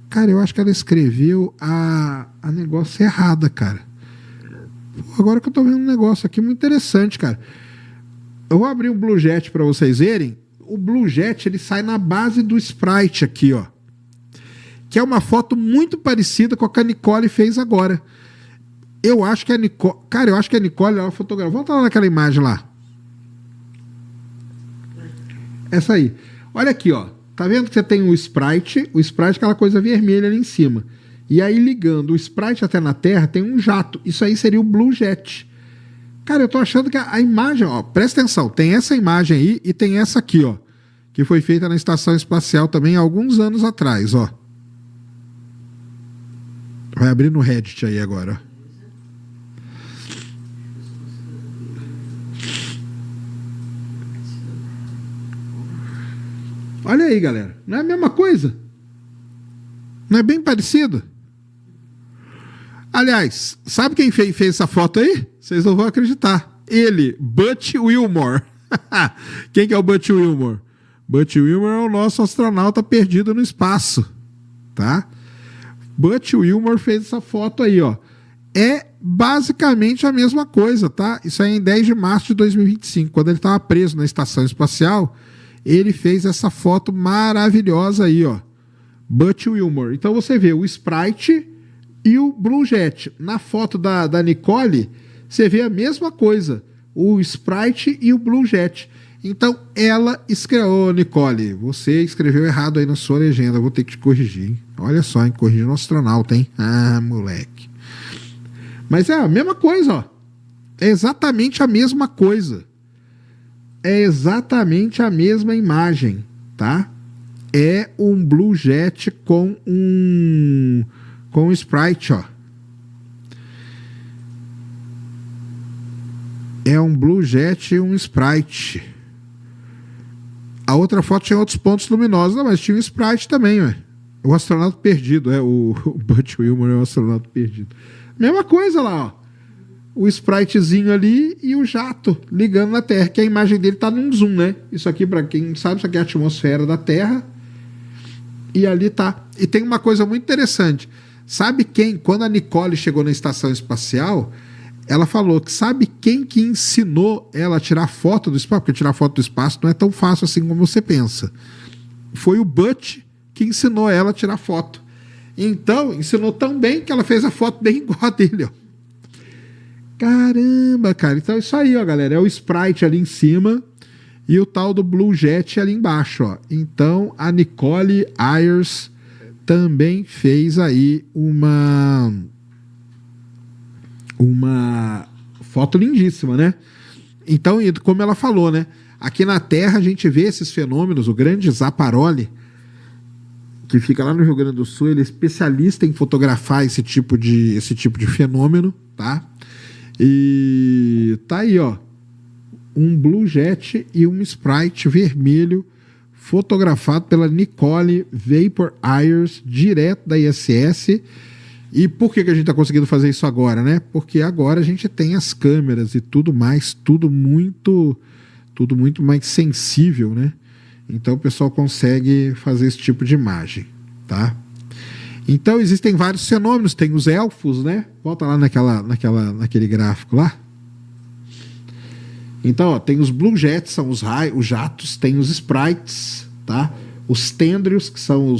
Cara, eu acho que ela escreveu a negócio errada, cara. Pô, agora que eu tô vendo um negócio aqui muito interessante, cara. Eu vou abrir o Blue Jet para vocês verem. O Blue Jet, ele sai na base do sprite aqui, ó. Que é uma foto muito parecida com a que a Nicole fez agora. Eu acho que a Nicole... Cara, eu acho que a Nicole, ela fotografou... Volta lá naquela imagem lá. Essa aí. Olha aqui, ó. Tá vendo que você tem o sprite é aquela coisa vermelha ali em cima. E aí, ligando o sprite até na Terra, tem um jato. Isso aí seria o Blue Jet. Cara, eu tô achando que a imagem, ó, presta atenção, tem essa imagem aí e tem essa aqui, ó, que foi feita na Estação Espacial também há alguns anos atrás, ó. Vai abrir no Reddit aí agora, ó. Olha aí, galera. Não é a mesma coisa? Não é bem parecido? Aliás, sabe quem fez essa foto aí? Vocês não vão acreditar. Ele, Butch Wilmore. Quem que é o Butch Wilmore? Butch Wilmore é o nosso astronauta perdido no espaço. Tá? Butch Wilmore fez essa foto aí, ó. É basicamente a mesma coisa, tá? Isso aí é em 10 de março de 2025. Quando ele estava preso na Estação Espacial... Ele fez essa foto maravilhosa aí, ó. Butch Wilmore. Então você vê o sprite e o Blue Jet. Na foto da Nicole, você vê a mesma coisa. O sprite e o Blue Jet. Então ela escreveu... Ô, Nicole, você escreveu errado aí na sua legenda. Vou ter que te corrigir, hein? Olha só, hein? Corrigir no astronauta, hein? Ah, moleque. Mas é a mesma coisa, ó. É exatamente a mesma coisa. É exatamente a mesma imagem, tá? É um Blue Jet com um sprite, ó. É um Blue Jet e um sprite. A outra foto tinha outros pontos luminosos, mas tinha um sprite também, ué. O astronauta perdido, o Butch Wilmore é o astronauta perdido. Mesma coisa lá, ó. O spritezinho ali e o jato ligando na Terra, que a imagem dele tá num zoom, né? Isso aqui, para quem não sabe, isso aqui é a atmosfera da Terra. E ali tá. E tem uma coisa muito interessante. Sabe quem, quando a Nicole chegou na estação espacial, ela falou que sabe quem que ensinou ela a tirar foto do espaço? Porque tirar foto do espaço não é tão fácil assim como você pensa. Foi o Butch que ensinou ela a tirar foto. Então, ensinou tão bem que ela fez a foto bem igual a dele, ó. Caramba, cara. Então, isso aí, ó, galera. É o Sprite ali em cima e o tal do Blue Jet ali embaixo, ó. Então, a Nicole Ayers também fez aí uma foto lindíssima, né? Então, como ela falou, né? Aqui na Terra a gente vê esses fenômenos. O grande Zaparoli, que fica lá no Rio Grande do Sul, ele é especialista em fotografar esse tipo de fenômeno, tá? E tá aí, ó, um Blue Jet e um Sprite vermelho fotografado pela Nicole Vapor Ayers, direto da ISS. E por que a gente tá conseguindo fazer isso agora, né? Porque agora a gente tem as câmeras e tudo mais, tudo muito mais sensível, né? Então o pessoal consegue fazer esse tipo de imagem, tá? Então existem vários fenômenos, tem os elfos, né? Volta lá naquele gráfico lá. Então, ó, tem os Blue Jets, são os jatos, tem os Sprites, tá? Os tendrios, que são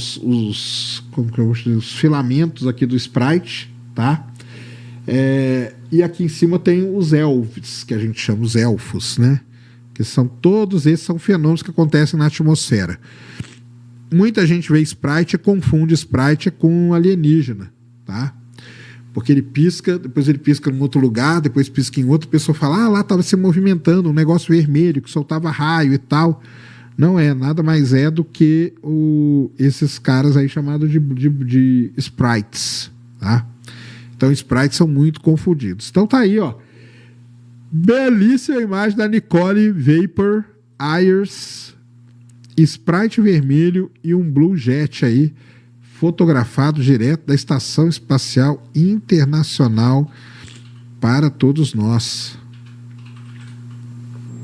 como que eu vou dizer, os filamentos aqui do Sprite, tá? E aqui em cima tem os elves, que a gente chama os elfos, né? Que todos esses são fenômenos que acontecem na atmosfera. Muita gente vê Sprite e confunde Sprite com alienígena, tá? Porque ele pisca, depois ele pisca em outro lugar, depois pisca em outro, a pessoa fala, lá estava se movimentando, um negócio vermelho que soltava raio e tal. Não é, nada mais é do que esses caras aí chamados de Sprites, tá? Então, Sprites são muito confundidos. Então tá aí, ó. Belíssima imagem da Nicole Vapor Ayers, Sprite vermelho e um Blue Jet aí, fotografado direto da Estação Espacial Internacional para todos nós.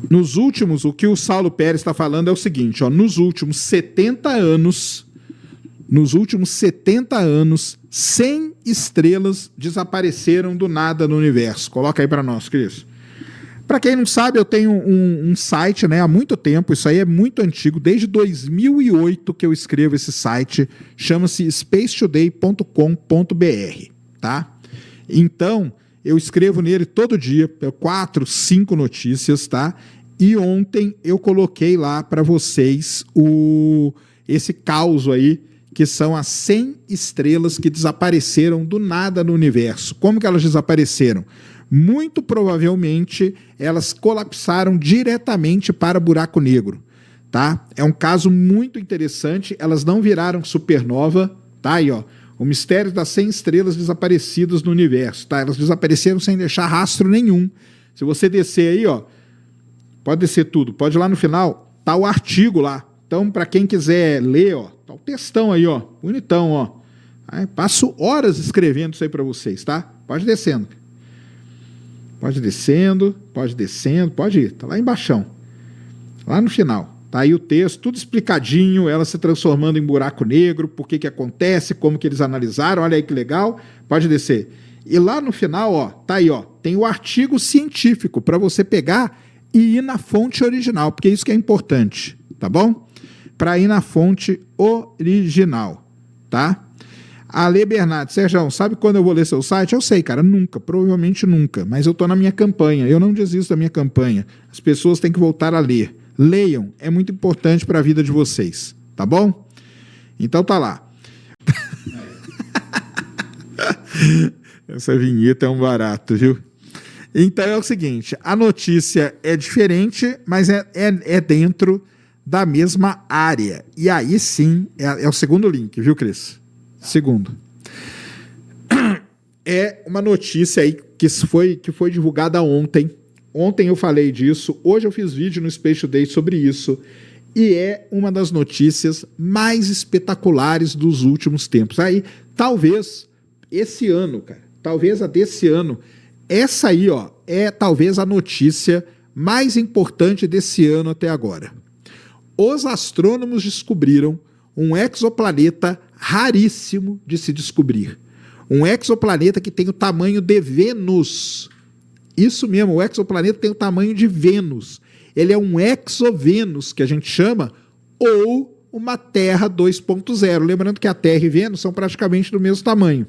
Nos últimos, o que o Saulo Pérez está falando é o seguinte, ó, nos últimos 70 anos, 100 estrelas desapareceram do nada no universo. Coloca aí para nós, Cris. Para quem não sabe, eu tenho um site, né, há muito tempo, isso aí é muito antigo, desde 2008 que eu escrevo esse site, chama-se spacetoday.com.br, tá? Então, eu escrevo nele todo dia, 4, 5 notícias, tá? E ontem eu coloquei lá para vocês esse caos aí, que são as 100 estrelas que desapareceram do nada no universo. Como que elas desapareceram? Muito provavelmente elas colapsaram diretamente para buraco negro, tá? É um caso muito interessante, elas não viraram supernova, tá? Aí, ó, o mistério das 100 estrelas desaparecidas no universo, tá? Elas desapareceram sem deixar rastro nenhum. Se você descer aí, ó, pode descer tudo, pode ir lá no final, tá o artigo lá. Então, para quem quiser ler, ó, tá o textão aí, ó, bonitão, ó. Aí, passo horas escrevendo isso aí para vocês, tá? Pode ir descendo. Pode ir, tá lá embaixo, lá no final, tá aí o texto, tudo explicadinho, ela se transformando em buraco negro, por que acontece, como que eles analisaram, olha aí que legal, pode descer. E lá no final, ó, tá aí, ó, tem o artigo científico para você pegar e ir na fonte original, porque isso que é importante, tá bom? Para ir na fonte original, tá? Ale Bernardo, Sérgio, sabe quando eu vou ler seu site? Eu sei, cara, nunca, provavelmente nunca, mas eu tô na minha campanha, eu não desisto da minha campanha. As pessoas têm que voltar a ler. Leiam, é muito importante para a vida de vocês, tá bom? Então tá lá. Essa vinheta é um barato, viu? Então é o seguinte, a notícia é diferente, mas é dentro da mesma área. E aí sim, é o segundo link, viu, Cris? Segundo, é uma notícia aí que foi divulgada ontem. Ontem eu falei disso, hoje eu fiz vídeo no Space Today sobre isso. e é uma das notícias mais espetaculares dos últimos tempos. Aí, talvez esse ano, cara, talvez a desse ano, essa aí, ó, é talvez a notícia mais importante desse ano até agora. Os astrônomos descobriram um exoplaneta raríssimo de se descobrir. Um exoplaneta que tem o tamanho de Vênus. Isso mesmo, o exoplaneta tem o tamanho de Vênus. Ele é um exovênus, que a gente chama, ou uma Terra 2.0. Lembrando que a Terra e Vênus são praticamente do mesmo tamanho.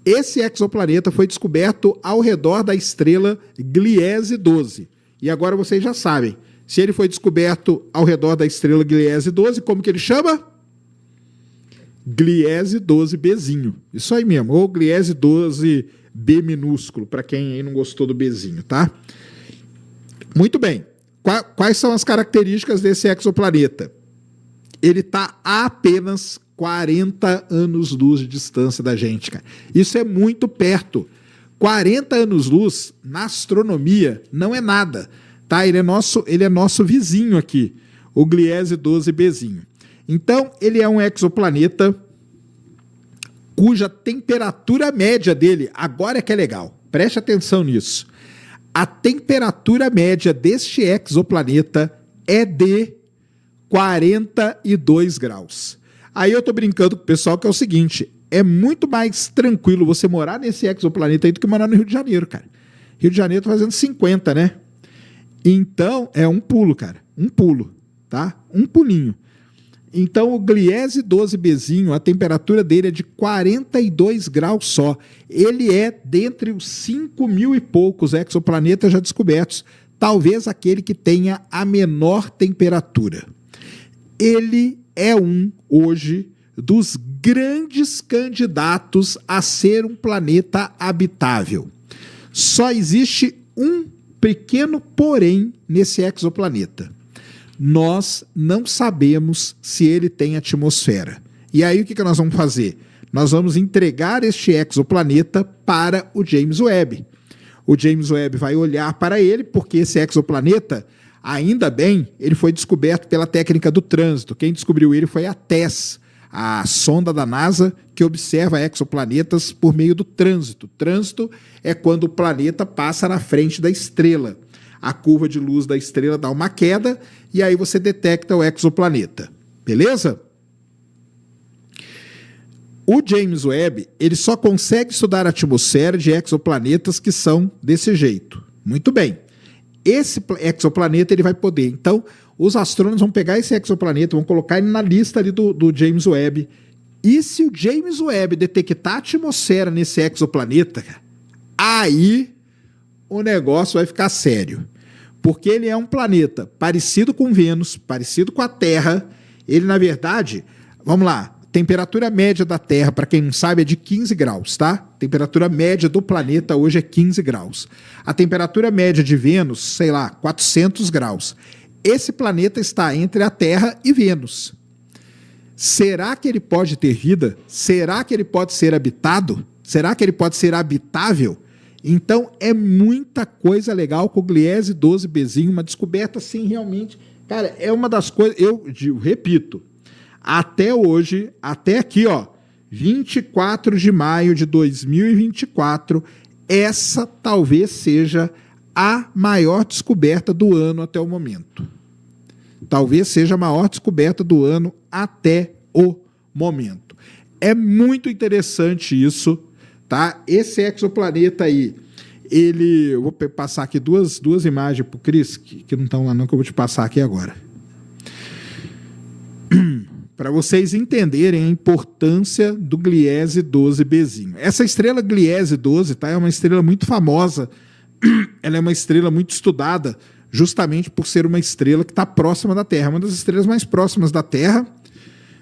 Esse exoplaneta foi descoberto ao redor da estrela Gliese 12. E agora vocês já sabem, se ele foi descoberto ao redor da estrela Gliese 12, como que ele chama? Gliese 12Bzinho. Isso aí mesmo, ou Gliese 12B minúsculo, para quem aí não gostou do Bzinho, tá? Muito bem. Quais são as características desse exoplaneta? Ele está a apenas 40 anos-luz de distância da gente, cara. Isso é muito perto. 40 anos-luz na astronomia não é nada, tá? Ele é nosso vizinho aqui, o Gliese 12Bzinho. Então, ele é um exoplaneta cuja temperatura média dele, agora é que é legal, preste atenção nisso. A temperatura média deste exoplaneta é de 42 graus. Aí eu tô brincando com o pessoal que é o seguinte, é muito mais tranquilo você morar nesse exoplaneta aí do que morar no Rio de Janeiro, cara. Rio de Janeiro tá fazendo 50, né? Então, é um pulo, cara. Um pulo, tá? Um pulinho. Então, o Gliese 12Bzinho, a temperatura dele é de 42 graus só. Ele é dentre os 5.000 e poucos exoplanetas já descobertos, talvez aquele que tenha a menor temperatura. Ele é hoje, dos grandes candidatos a ser um planeta habitável. Só existe um pequeno porém nesse exoplaneta. Nós não sabemos se ele tem atmosfera. E aí o que nós vamos fazer? Nós vamos entregar este exoplaneta para o James Webb. O James Webb vai olhar para ele, porque esse exoplaneta, ainda bem, ele foi descoberto pela técnica do trânsito. Quem descobriu ele foi a TESS, a sonda da NASA que observa exoplanetas por meio do trânsito. Trânsito é quando o planeta passa na frente da estrela. A curva de luz da estrela dá uma queda e aí você detecta o exoplaneta. Beleza? O James Webb, ele só consegue estudar a atmosfera de exoplanetas que são desse jeito. Muito bem. Esse exoplaneta ele vai poder. Então, os astrônomos vão pegar esse exoplaneta, vão colocar ele na lista ali do James Webb. E se o James Webb detectar a atmosfera nesse exoplaneta, aí o negócio vai ficar sério. Porque ele é um planeta parecido com Vênus, parecido com a Terra. Ele, na verdade, vamos lá, temperatura média da Terra, para quem não sabe, é de 15 graus, tá? Temperatura média do planeta hoje é 15 graus. A temperatura média de Vênus, sei lá, 400 graus. Esse planeta está entre a Terra e Vênus. Será que ele pode ter vida? Será que ele pode ser habitado? Será que ele pode ser habitável? Então, é muita coisa legal com o Gliese 12Bzinho, uma descoberta, assim, realmente... Cara, é uma das coisas... Eu repito, até hoje, até aqui, ó, 24 de maio de 2024, essa talvez seja a maior descoberta do ano até o momento. Talvez seja a maior descoberta do ano até o momento. É muito interessante isso, tá? Esse exoplaneta aí, eu vou passar aqui duas imagens para o Cris, que não estão lá não, que eu vou te passar aqui agora. Para vocês entenderem a importância do Gliese 12Bzinho. Essa estrela Gliese 12, tá, é uma estrela muito famosa, ela é uma estrela muito estudada, justamente por ser uma estrela que está próxima da Terra, uma das estrelas mais próximas da Terra,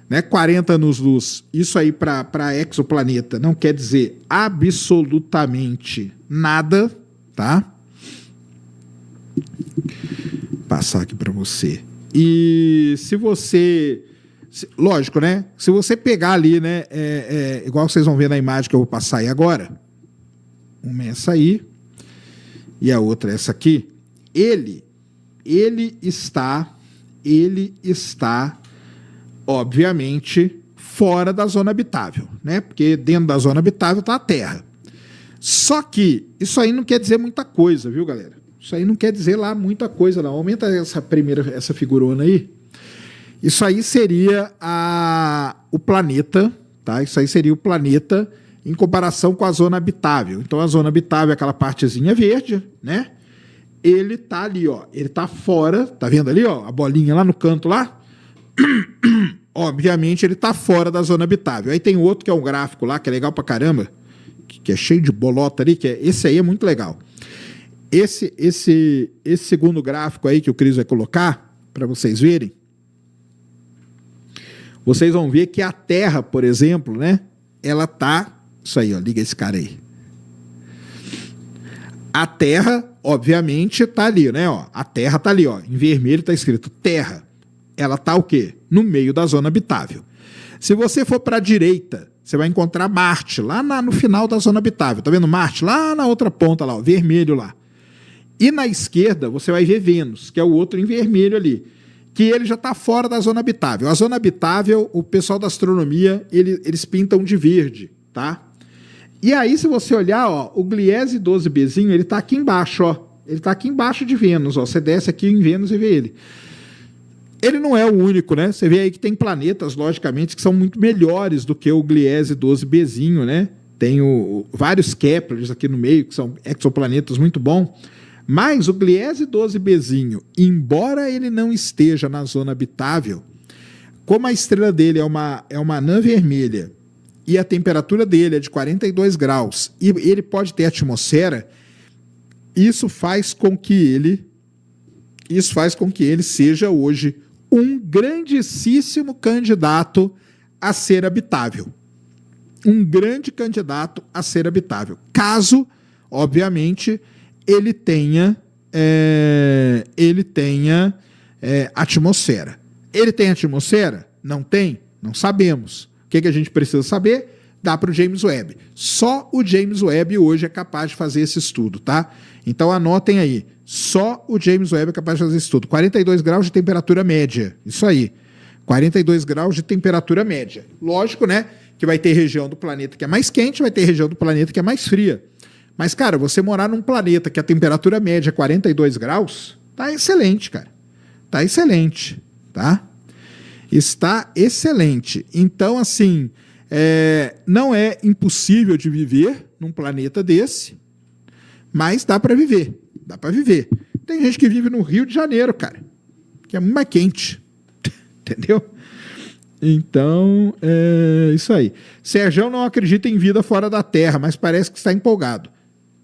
né, 40 anos-luz. Isso aí para exoplaneta não quer dizer absolutamente nada, tá? Vou passar aqui para você. E se você... Lógico, né? Se você pegar ali, né? Igual vocês vão ver na imagem que eu vou passar aí agora. Uma é essa aí. E a outra é essa aqui. Ele está ele está, obviamente, fora da zona habitável, né? Porque dentro da zona habitável está a Terra. Só que isso aí não quer dizer muita coisa, viu, galera? Isso aí não quer dizer lá muita coisa, não. Aumenta essa figurona aí. Isso aí seria o planeta, tá? Isso aí seria o planeta em comparação com a zona habitável. Então, a zona habitável é aquela partezinha verde, né? Ele tá ali, ó. Ele tá fora, tá vendo ali, ó? A bolinha lá no canto lá. Obviamente, ele tá fora da zona habitável. Aí tem outro que é um gráfico lá, que é legal pra caramba, que é cheio de bolota ali, esse aí é muito legal. Esse segundo gráfico aí que o Cris vai colocar, para vocês verem, vocês vão ver que a Terra, por exemplo, né? Ela tá... Isso aí, ó, liga esse cara aí. A Terra, obviamente, tá ali, né? Ó, a Terra tá ali, ó. Em vermelho tá escrito Terra. Ela tá o quê? No meio da zona habitável. Se você for para a direita, você vai encontrar Marte, lá no final da zona habitável. Tá vendo Marte? Lá na outra ponta, lá, ó, vermelho lá. E na esquerda, você vai ver Vênus, que é o outro em vermelho ali, que ele já está fora da zona habitável. A zona habitável, o pessoal da astronomia, eles pintam de verde, tá? E aí, se você olhar, ó, o Gliese 12Bzinho, ele está aqui embaixo, ó. Ele está aqui embaixo de Vênus, ó. Você desce aqui em Vênus e vê ele. Ele não é o único, né? Você vê aí que tem planetas, logicamente, que são muito melhores do que o Gliese 12Bzinho, né? Tem vários Keplers aqui no meio, que são exoplanetas muito bons. Mas o Gliese 12Bzinho, embora ele não esteja na zona habitável, como a estrela dele é uma anã vermelha e a temperatura dele é de 42 graus e ele pode ter atmosfera, isso faz com que ele seja hoje um grandíssimo candidato a ser habitável. Um grande candidato a ser habitável. Caso, obviamente, ele tenha atmosfera. Ele tem atmosfera? Não tem? Não sabemos. O que a gente precisa saber? Dá para o James Webb. Só o James Webb hoje é capaz de fazer esse estudo, tá? Então anotem aí. Só o James Webb é capaz de fazer esse estudo. 42 graus de temperatura média. Isso aí. 42 graus de temperatura média. Lógico, né? Que vai ter região do planeta que é mais quente, vai ter região do planeta que é mais fria. Mas, cara, você morar num planeta que a temperatura média é 42 graus, tá excelente, cara. Tá excelente, tá? Está excelente. Então, assim, não é impossível de viver num planeta desse, mas dá para viver. Dá para viver. Tem gente que vive no Rio de Janeiro, cara, que é muito mais quente. Entendeu? Então, é isso aí. Sérgio não acredita em vida fora da Terra, mas parece que está empolgado.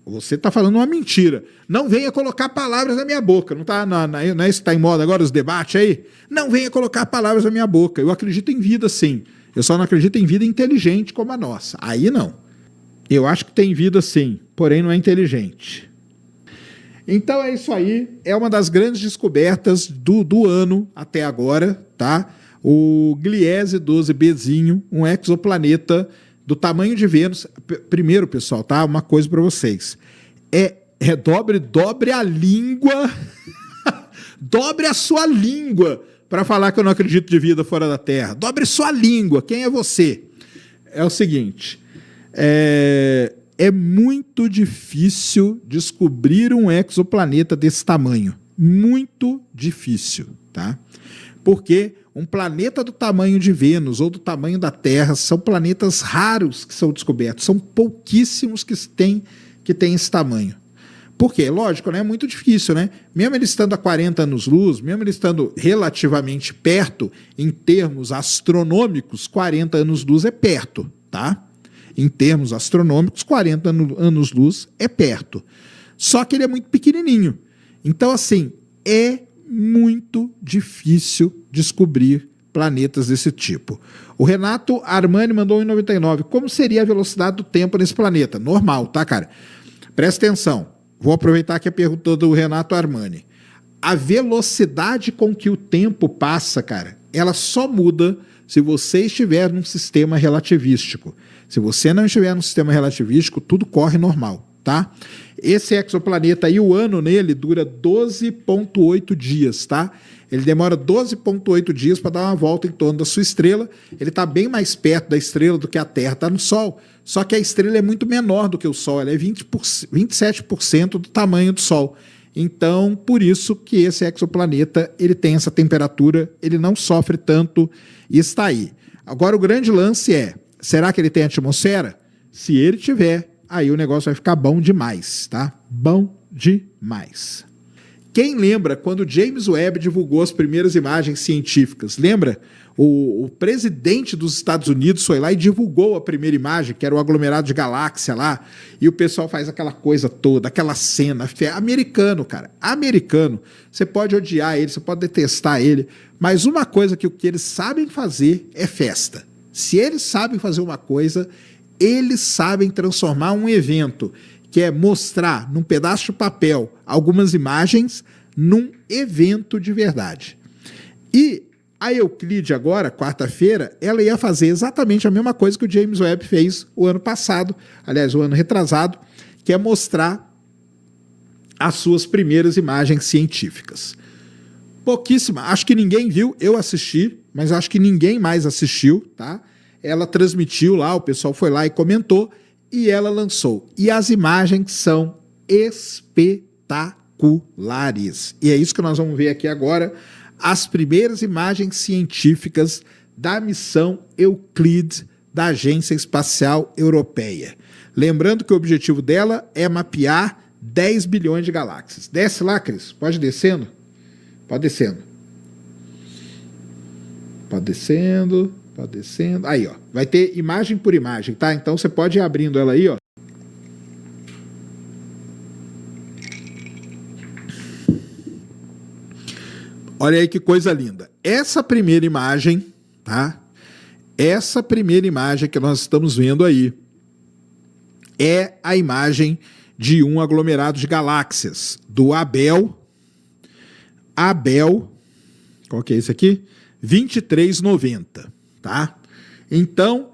Você está falando uma mentira. Não venha colocar palavras na minha boca. Não, não é isso que está em moda agora, os debates aí? Não venha colocar palavras na minha boca. Eu acredito em vida, sim. Eu só não acredito em vida inteligente como a nossa. Aí não. Eu acho que tem vida, sim, porém não é inteligente. Então é isso aí. É uma das grandes descobertas do ano até agora, tá? O Gliese 12Bzinho, um exoplaneta do tamanho de Vênus. Primeiro, pessoal, tá? Uma coisa para vocês. Dobre a língua, dobre a sua língua para falar que eu não acredito de vida fora da Terra. Dobre sua língua. Quem é você? É o seguinte, é muito difícil descobrir um exoplaneta desse tamanho. Muito difícil, tá? Porque um planeta do tamanho de Vênus ou do tamanho da Terra são planetas raros que são descobertos. São pouquíssimos que têm esse tamanho. Por quê? Lógico, né? É muito difícil, né? Mesmo ele estando a 40 anos-luz, mesmo ele estando relativamente perto, em termos astronômicos, 40 anos-luz é perto, tá? Em termos astronômicos, 40 anos-luz é perto. Só que ele é muito pequenininho. Então, assim, é muito difícil descobrir planetas desse tipo. O Renato Armani mandou em 99. Como seria a velocidade do tempo nesse planeta? Normal, tá, cara? Presta atenção. Vou aproveitar aqui a pergunta do Renato Armani. A velocidade com que o tempo passa, cara, ela só muda se você estiver num sistema relativístico. Se você não estiver num sistema relativístico, tudo corre normal. tá? Esse exoplaneta aí, o ano nele dura 12,8 dias, tá? Ele demora 12,8 dias para dar uma volta em torno da sua estrela. Ele está bem mais perto da estrela do que a Terra está no Sol. Só que a estrela é muito menor do que o Sol. Ela é 27% do tamanho do Sol. Então, por isso que esse exoplaneta ele tem essa temperatura, ele não sofre tanto e está aí. Agora, o grande lance é, será que ele tem atmosfera? Se ele tiver, aí o negócio vai ficar bom demais, tá? Bom demais. Quem lembra quando James Webb divulgou as primeiras imagens científicas? Lembra? O presidente dos Estados Unidos foi lá e divulgou a primeira imagem, que era o aglomerado de galáxia lá, e o pessoal faz aquela coisa toda, aquela cena. Americano, cara. Americano. Você pode odiar ele, você pode detestar ele, mas uma coisa que o que eles sabem fazer é festa. Se eles sabem fazer uma coisa, eles sabem transformar um evento que é mostrar num pedaço de papel algumas imagens num evento de verdade. E a Euclid agora, quarta-feira, ela ia fazer exatamente a mesma coisa que o James Webb fez o ano passado, aliás, o ano retrasado, que é mostrar as suas primeiras imagens científicas. Pouquíssima, acho que ninguém viu, eu assisti, mas acho que ninguém mais assistiu, tá? Ela transmitiu lá, o pessoal foi lá e comentou, e ela lançou. E as imagens são espetaculares. E é isso que nós vamos ver aqui agora, as primeiras imagens científicas da missão Euclid da Agência Espacial Europeia. Lembrando que o objetivo dela é mapear 10 bilhões de galáxias. Desce lá, Cris. Pode ir descendo? Pode descendo. Pode descendo. Pode descendo. Aí, ó. Vai ter imagem por imagem, tá? Então você pode ir abrindo ela aí, ó. Olha aí que coisa linda. Essa primeira imagem, tá? Essa primeira imagem que nós estamos vendo aí é a imagem de um aglomerado de galáxias do Abel, qual que é esse aqui? 2390, tá? Então,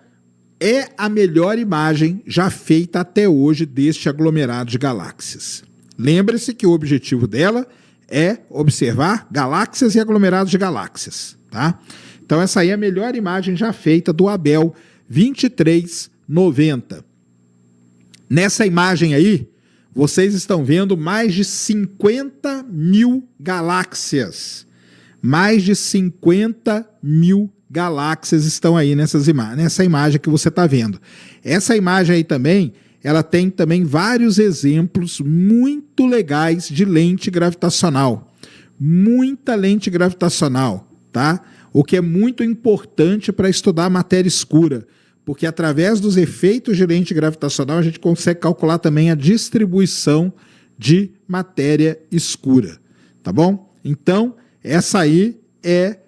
é a melhor imagem já feita até hoje deste aglomerado de galáxias. Lembre-se que o objetivo dela é observar galáxias e aglomerados de galáxias, tá? Então essa aí é a melhor imagem já feita do Abel 2390. Nessa imagem aí, vocês estão vendo mais de 50 mil galáxias. Mais de 50 mil galáxias estão aí nessa imagem que você está vendo. Essa imagem aí também, ela tem também vários exemplos muito legais de lente gravitacional. Muita lente gravitacional, tá? O que é muito importante para estudar a matéria escura, porque através dos efeitos de lente gravitacional a gente consegue calcular também a distribuição de matéria escura, tá bom? Então, essa aí é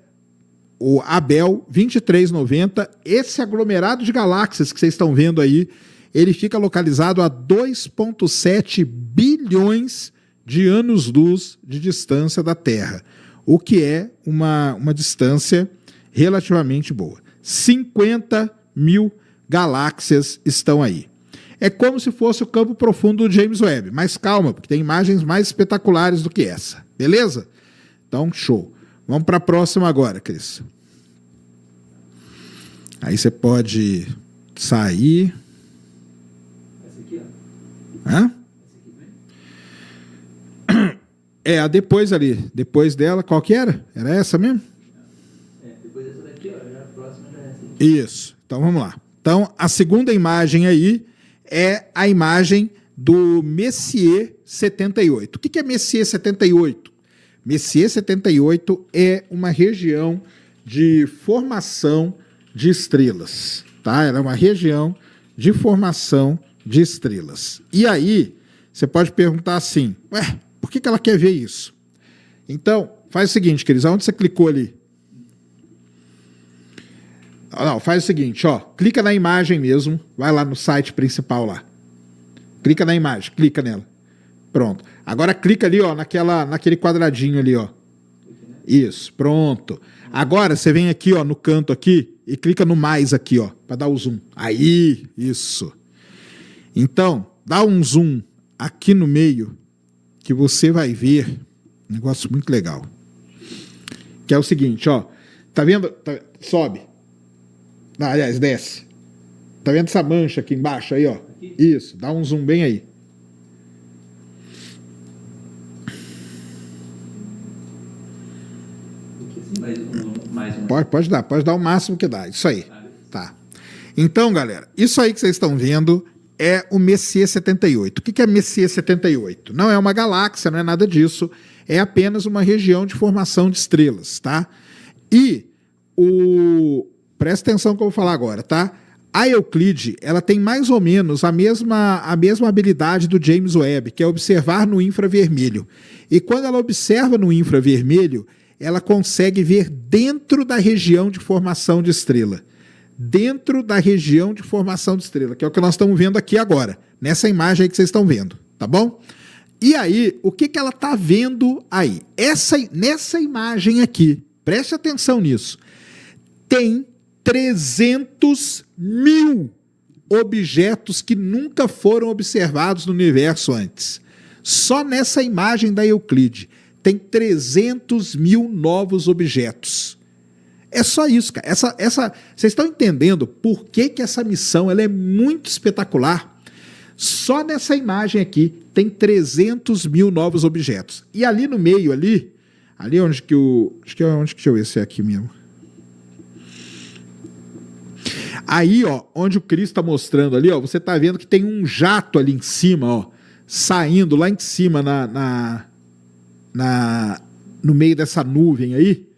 o Abel 2390, esse aglomerado de galáxias que vocês estão vendo aí, ele fica localizado a 2,7 bilhões de anos-luz de distância da Terra, o que é uma distância relativamente boa. 50 mil galáxias estão aí. É como se fosse o campo profundo do James Webb, mas calma, porque tem imagens mais espetaculares do que essa, beleza? Então, show. Vamos para a próxima agora, Cris. Aí você pode sair. Essa aqui, ó. Hã? Essa aqui vem? É, a depois ali. Depois dela, qual que era? Era essa mesmo? É, depois dessa daqui, ó. Já a próxima já é essa aqui. Isso. Então, vamos lá. Então, a segunda imagem aí é a imagem do Messier 78. O que é Messier 78? Messier 78 é uma região de formação de estrelas, tá? Ela é uma região de formação de estrelas. E aí, você pode perguntar assim, ué, por que ela quer ver isso? Então, faz o seguinte, queridos, aonde você clicou ali? Não, faz o seguinte, ó, clica na imagem mesmo, vai lá no site principal lá. Clica na imagem, clica nela. Pronto. Agora clica ali, ó, naquele quadradinho ali, ó. Isso, pronto. Agora você vem aqui, ó, no canto aqui e clica no mais aqui, ó, para dar o zoom. Aí, isso. Então, dá um zoom aqui no meio que você vai ver um negócio muito legal. Que é o seguinte, ó. Tá vendo? Sobe. Aliás, desce. Tá vendo essa mancha aqui embaixo aí, ó? Aqui? Isso, dá um zoom bem aí. Mais um. Pode dar o máximo que dá. Isso aí. Tá. Então, galera, isso aí que vocês estão vendo é o Messier 78. O que é Messier 78? Não é uma galáxia, não é nada disso. É apenas uma região de formação de estrelas, tá? E presta atenção no que eu vou falar agora, tá? A Euclide, ela tem mais ou menos a mesma habilidade do James Webb, que é observar no infravermelho. E quando ela observa no infravermelho, ela consegue ver dentro da região de formação de estrela. Dentro da região de formação de estrela, que é o que nós estamos vendo aqui agora, nessa imagem aí que vocês estão vendo, tá bom? E aí, o que ela está vendo aí? Nessa imagem aqui, preste atenção nisso, tem 300 mil objetos que nunca foram observados no universo antes. Só nessa imagem da Euclide tem 300 mil novos objetos. É só isso, cara. Vocês estão entendendo por que essa missão ela é muito espetacular? Só nessa imagem aqui tem 300 mil novos objetos. E ali no meio, ali onde que deixa eu ver se é aqui mesmo. Aí, ó, onde o Cris está mostrando ali, ó, você está vendo que tem um jato ali em cima, ó, saindo lá em cima no meio dessa nuvem aí.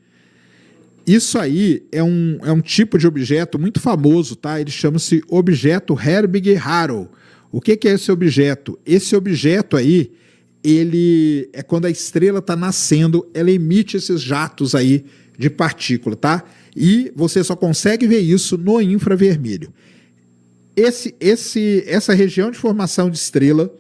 Isso aí é um tipo de objeto muito famoso, tá? Ele chama-se objeto Herbig-Haro. O que é esse objeto? Esse objeto aí, ele é quando a estrela está nascendo, ela emite esses jatos aí de partícula, tá? E você só consegue ver isso no infravermelho. Essa região de formação de estrela,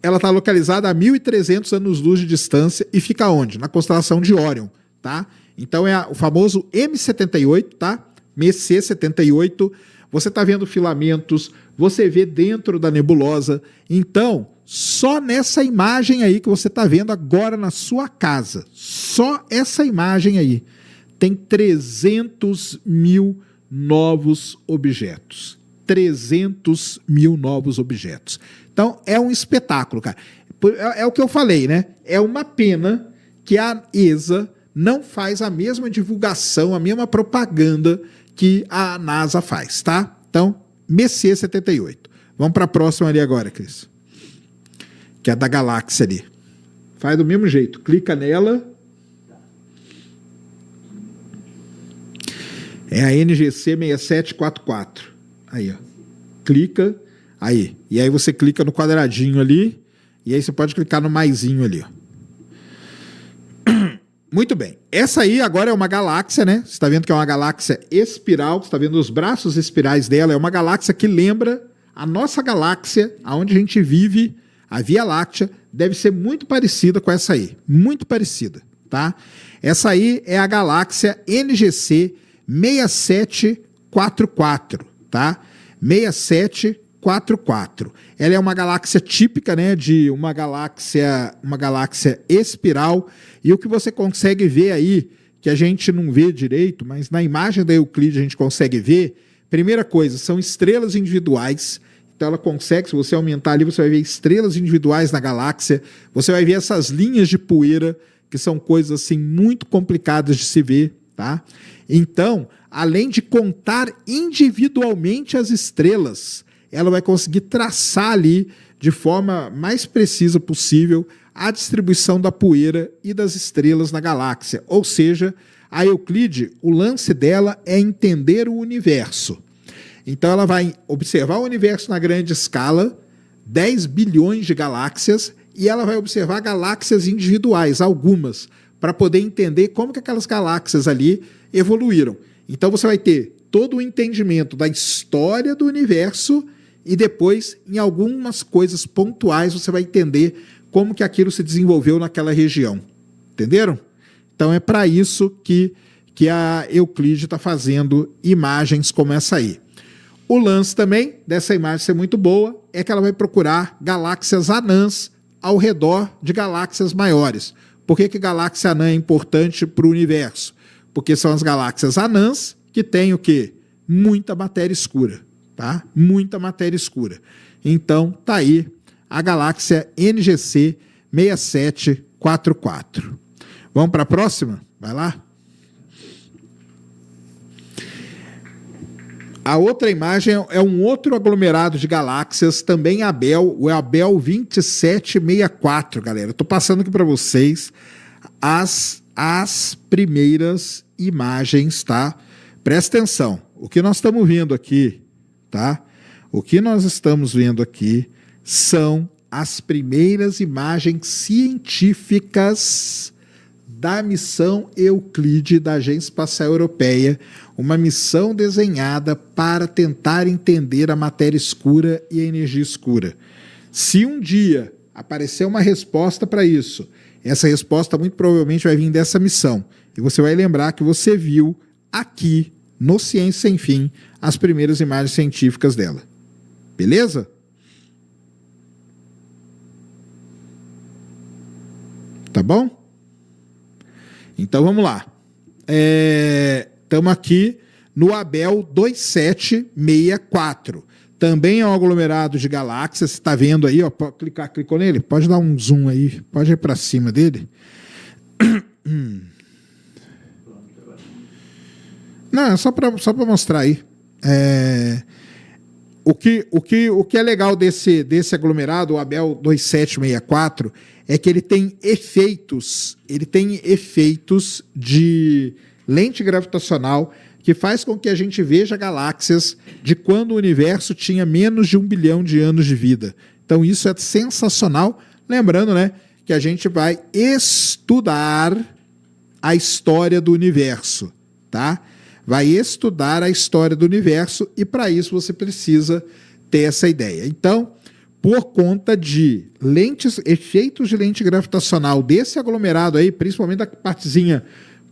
ela está localizada a 1.300 anos-luz de distância e fica onde? Na constelação de Órion, tá? Então é o famoso M78, tá? Messier 78. Você está vendo filamentos, você vê dentro da nebulosa. Então, só nessa imagem aí que você está vendo agora na sua casa, só essa imagem aí, tem 300 mil novos objetos. 300 mil novos objetos. Então, é um espetáculo, cara. É o que eu falei, né? É uma pena que a ESA não faz a mesma divulgação, a mesma propaganda que a NASA faz, tá? Então, Messier 78. Vamos para a próxima ali agora, Cris. Que é da galáxia ali. Faz do mesmo jeito. Clica nela. É a NGC 6744. Aí, ó. Clica. Aí. E aí você clica no quadradinho ali. E aí você pode clicar no maisinho ali, ó. Muito bem. Essa aí agora é uma galáxia, né? Você está vendo que é uma galáxia espiral. Você está vendo os braços espirais dela. É uma galáxia que lembra a nossa galáxia, aonde a gente vive, a Via Láctea. Deve ser muito parecida com essa aí. Muito parecida, tá? Essa aí é a galáxia NGC 6744, tá? 6744. Ela é uma galáxia típica, né, de uma galáxia espiral, e o que você consegue ver aí, que a gente não vê direito, mas na imagem da Euclide a gente consegue ver, primeira coisa, são estrelas individuais. Então ela consegue, se você aumentar ali, você vai ver estrelas individuais na galáxia, você vai ver essas linhas de poeira, que são coisas assim muito complicadas de se ver, tá? Então, além de contar individualmente as estrelas, ela vai conseguir traçar ali de forma mais precisa possível a distribuição da poeira e das estrelas na galáxia. Ou seja, a Euclide, o lance dela é entender o universo. Então ela vai observar o universo na grande escala, 10 bilhões de galáxias, e ela vai observar galáxias individuais, algumas, para poder entender como que aquelas galáxias ali evoluíram. Então você vai ter todo o entendimento da história do universo e depois, em algumas coisas pontuais, você vai entender como que aquilo se desenvolveu naquela região. Entenderam? Então é para isso que a Euclide está fazendo imagens como essa aí. O lance também dessa imagem ser muito boa é que ela vai procurar galáxias anãs ao redor de galáxias maiores. Por que galáxia anã é importante para o universo? Porque são as galáxias anãs que têm o quê? Muita matéria escura, tá? Muita matéria escura. Então, tá aí a galáxia NGC 6744. Vamos para a próxima? Vai lá. A outra imagem é um outro aglomerado de galáxias, também Abel, o Abel 2764, galera. Estou passando aqui para vocês as primeiras imagens, tá? Presta atenção. O que nós estamos vendo aqui, tá? O que nós estamos vendo aqui são as primeiras imagens científicas da missão Euclide da Agência Espacial Europeia, uma missão desenhada para tentar entender a matéria escura e a energia escura. Se um dia aparecer uma resposta para isso, essa resposta muito provavelmente vai vir dessa missão. E você vai lembrar que você viu aqui, no Ciência Sem Fim, as primeiras imagens científicas dela. Beleza? Tá bom? Então vamos lá. Estamos aqui no Abel 2764. Também é um aglomerado de galáxias. Você está vendo aí, ó, clicou nele? Pode dar um zoom aí. Pode ir para cima dele. Não, é só para mostrar aí. O que é legal desse aglomerado, o Abel 2764, é que ele tem efeitos de lente gravitacional que faz com que a gente veja galáxias de quando o universo tinha menos de 1 bilhão de anos de vida. Então isso é sensacional. Lembrando, né, que a gente vai estudar a história do universo, tá? Vai estudar a história do universo e para isso você precisa ter essa ideia. Então, por conta de efeitos de lente gravitacional desse aglomerado aí, principalmente da partezinha,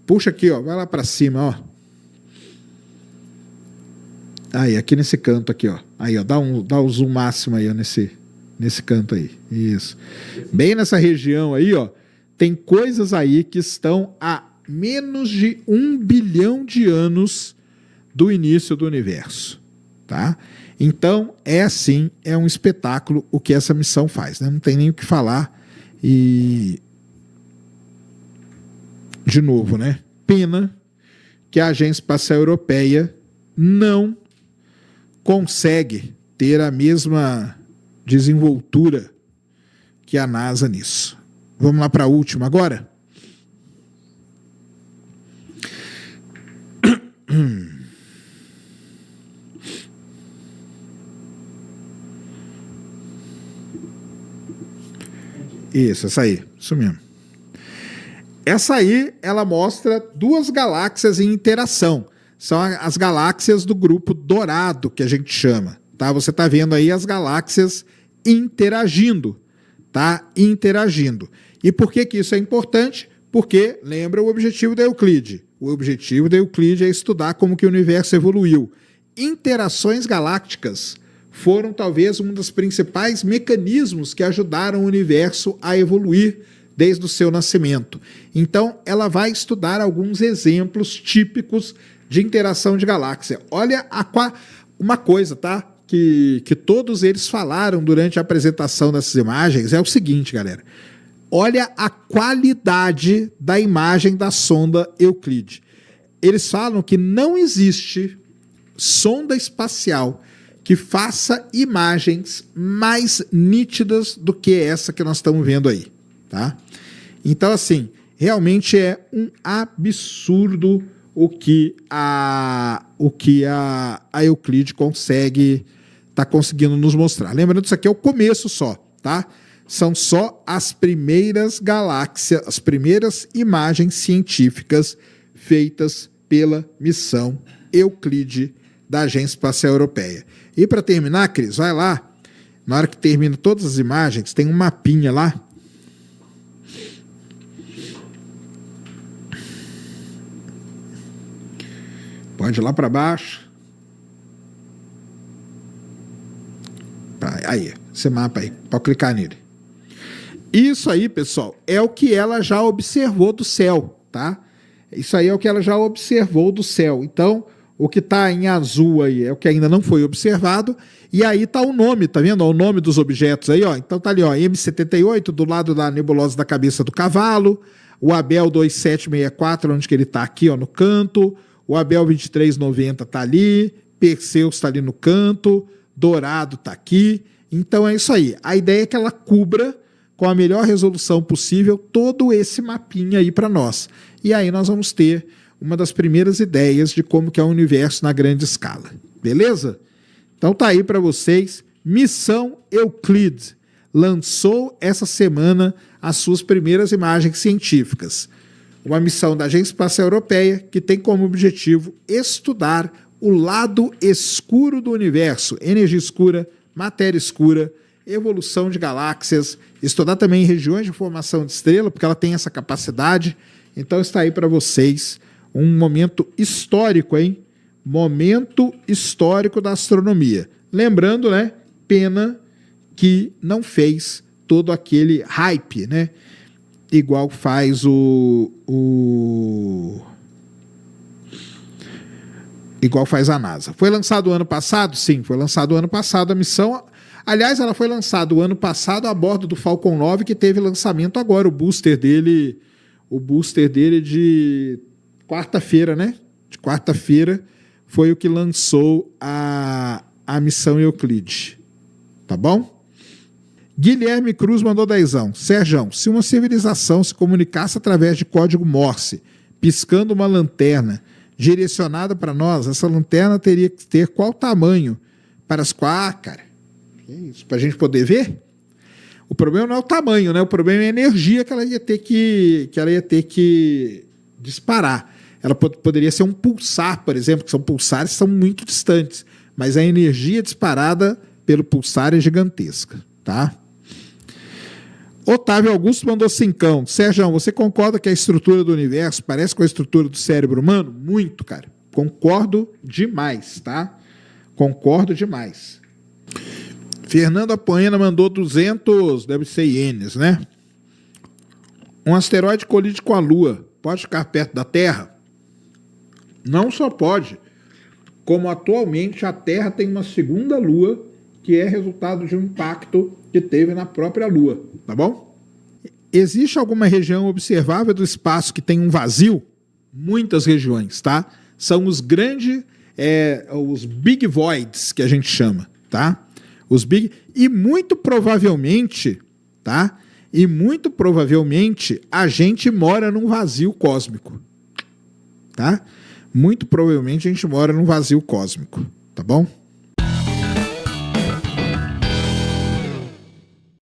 puxa aqui, ó, vai lá para cima, ó. Aí, aqui nesse canto aqui, ó. Aí, ó, dá um zoom máximo aí, ó, nesse canto aí. Isso. Bem nessa região aí, ó, tem coisas aí que estão a menos de 1 bilhão de anos do início do universo, tá? Então, é um espetáculo o que essa missão faz, né? Não tem nem o que falar. E, de novo, né? Pena que a Agência Espacial Europeia não consegue ter a mesma desenvoltura que a NASA nisso. Vamos lá para a última agora? Isso, essa aí, isso mesmo. Essa aí, ela mostra duas galáxias em interação. São as galáxias do grupo dourado, que a gente chama, tá? Você está vendo aí as galáxias interagindo, tá? Interagindo. E por que isso é importante? Porque lembra o objetivo da Euclide. O objetivo da Euclide é estudar como que o universo evoluiu. Interações galácticas foram talvez um dos principais mecanismos que ajudaram o universo a evoluir desde o seu nascimento. Então, ela vai estudar alguns exemplos típicos de interação de galáxia. Olha uma coisa, tá? Que todos eles falaram durante a apresentação dessas imagens é o seguinte, galera. Olha a qualidade da imagem da sonda Euclide. Eles falam que não existe sonda espacial que faça imagens mais nítidas do que essa que nós estamos vendo aí, tá? Então, assim, realmente é um absurdo o que a Euclide está conseguindo nos mostrar. Lembrando que isso aqui é o começo só, tá? São só as primeiras galáxias, as primeiras imagens científicas feitas pela missão Euclide da Agência Espacial Europeia. E para terminar, Cris, vai lá. Na hora que termina todas as imagens, tem um mapinha lá. Pode ir lá para baixo. Aí, esse mapa aí, pode clicar nele. Isso aí, pessoal, é o que ela já observou do céu, tá? Isso aí é o que ela já observou do céu. Então, o que está em azul aí é o que ainda não foi observado. E aí está o nome, tá vendo? O nome dos objetos aí, ó. Então tá ali, ó, M78, do lado da nebulosa da cabeça do cavalo. O Abel 2764, onde que ele está aqui, ó, no canto. O Abel 2390 está ali. Perseus está ali no canto. Dourado está aqui. Então é isso aí. A ideia é que ela cubra com a melhor resolução possível todo esse mapinha aí para nós. E aí nós vamos ter uma das primeiras ideias de como que é o universo na grande escala. Beleza? Então tá aí para vocês. Missão Euclid lançou essa semana as suas primeiras imagens científicas. Uma missão da Agência Espacial Europeia que tem como objetivo estudar o lado escuro do universo, energia escura, matéria escura, evolução de galáxias, estudar também regiões de formação de estrela, porque ela tem essa capacidade. Então está aí para vocês um momento histórico, hein? Momento histórico da astronomia. Lembrando, né? Pena que não fez todo aquele hype, né? Igual faz igual faz a NASA. Foi lançado ano passado? Sim, foi lançado ano passado a missão. Aliás, ela foi lançada o ano passado a bordo do Falcon 9, que teve lançamento agora, o booster dele de quarta-feira, né? De quarta-feira foi o que lançou a missão Euclid. Tá bom? Guilherme Cruz mandou dezão. Serjão, se uma civilização se comunicasse através de código Morse, piscando uma lanterna direcionada para nós, essa lanterna teria que ter qual tamanho? Para as cara, que isso? Para a gente poder ver? O problema não é o tamanho, né? O problema é a energia que ela ia ter que disparar. Ela poderia ser um pulsar, por exemplo, que são pulsares que são muito distantes, mas a energia disparada pelo pulsar é gigantesca, tá? Otávio Augusto mandou cincão. Sérgio, você concorda que a estrutura do universo parece com a estrutura do cérebro humano? Muito, cara. Concordo demais, tá? Concordo demais. Fernando Apoena mandou 200, deve ser ienes, né? Um asteroide colide com a Lua. Pode ficar perto da Terra? Não só pode, como atualmente a Terra tem uma segunda Lua, que é resultado de um impacto que teve na própria Lua, tá bom? Existe alguma região observável do espaço que tem um vazio? Muitas regiões, tá? São os os big voids que a gente chama, tá? E muito provavelmente, tá? E muito provavelmente a gente mora num vazio cósmico, tá? Muito provavelmente a gente mora num vazio cósmico, tá bom?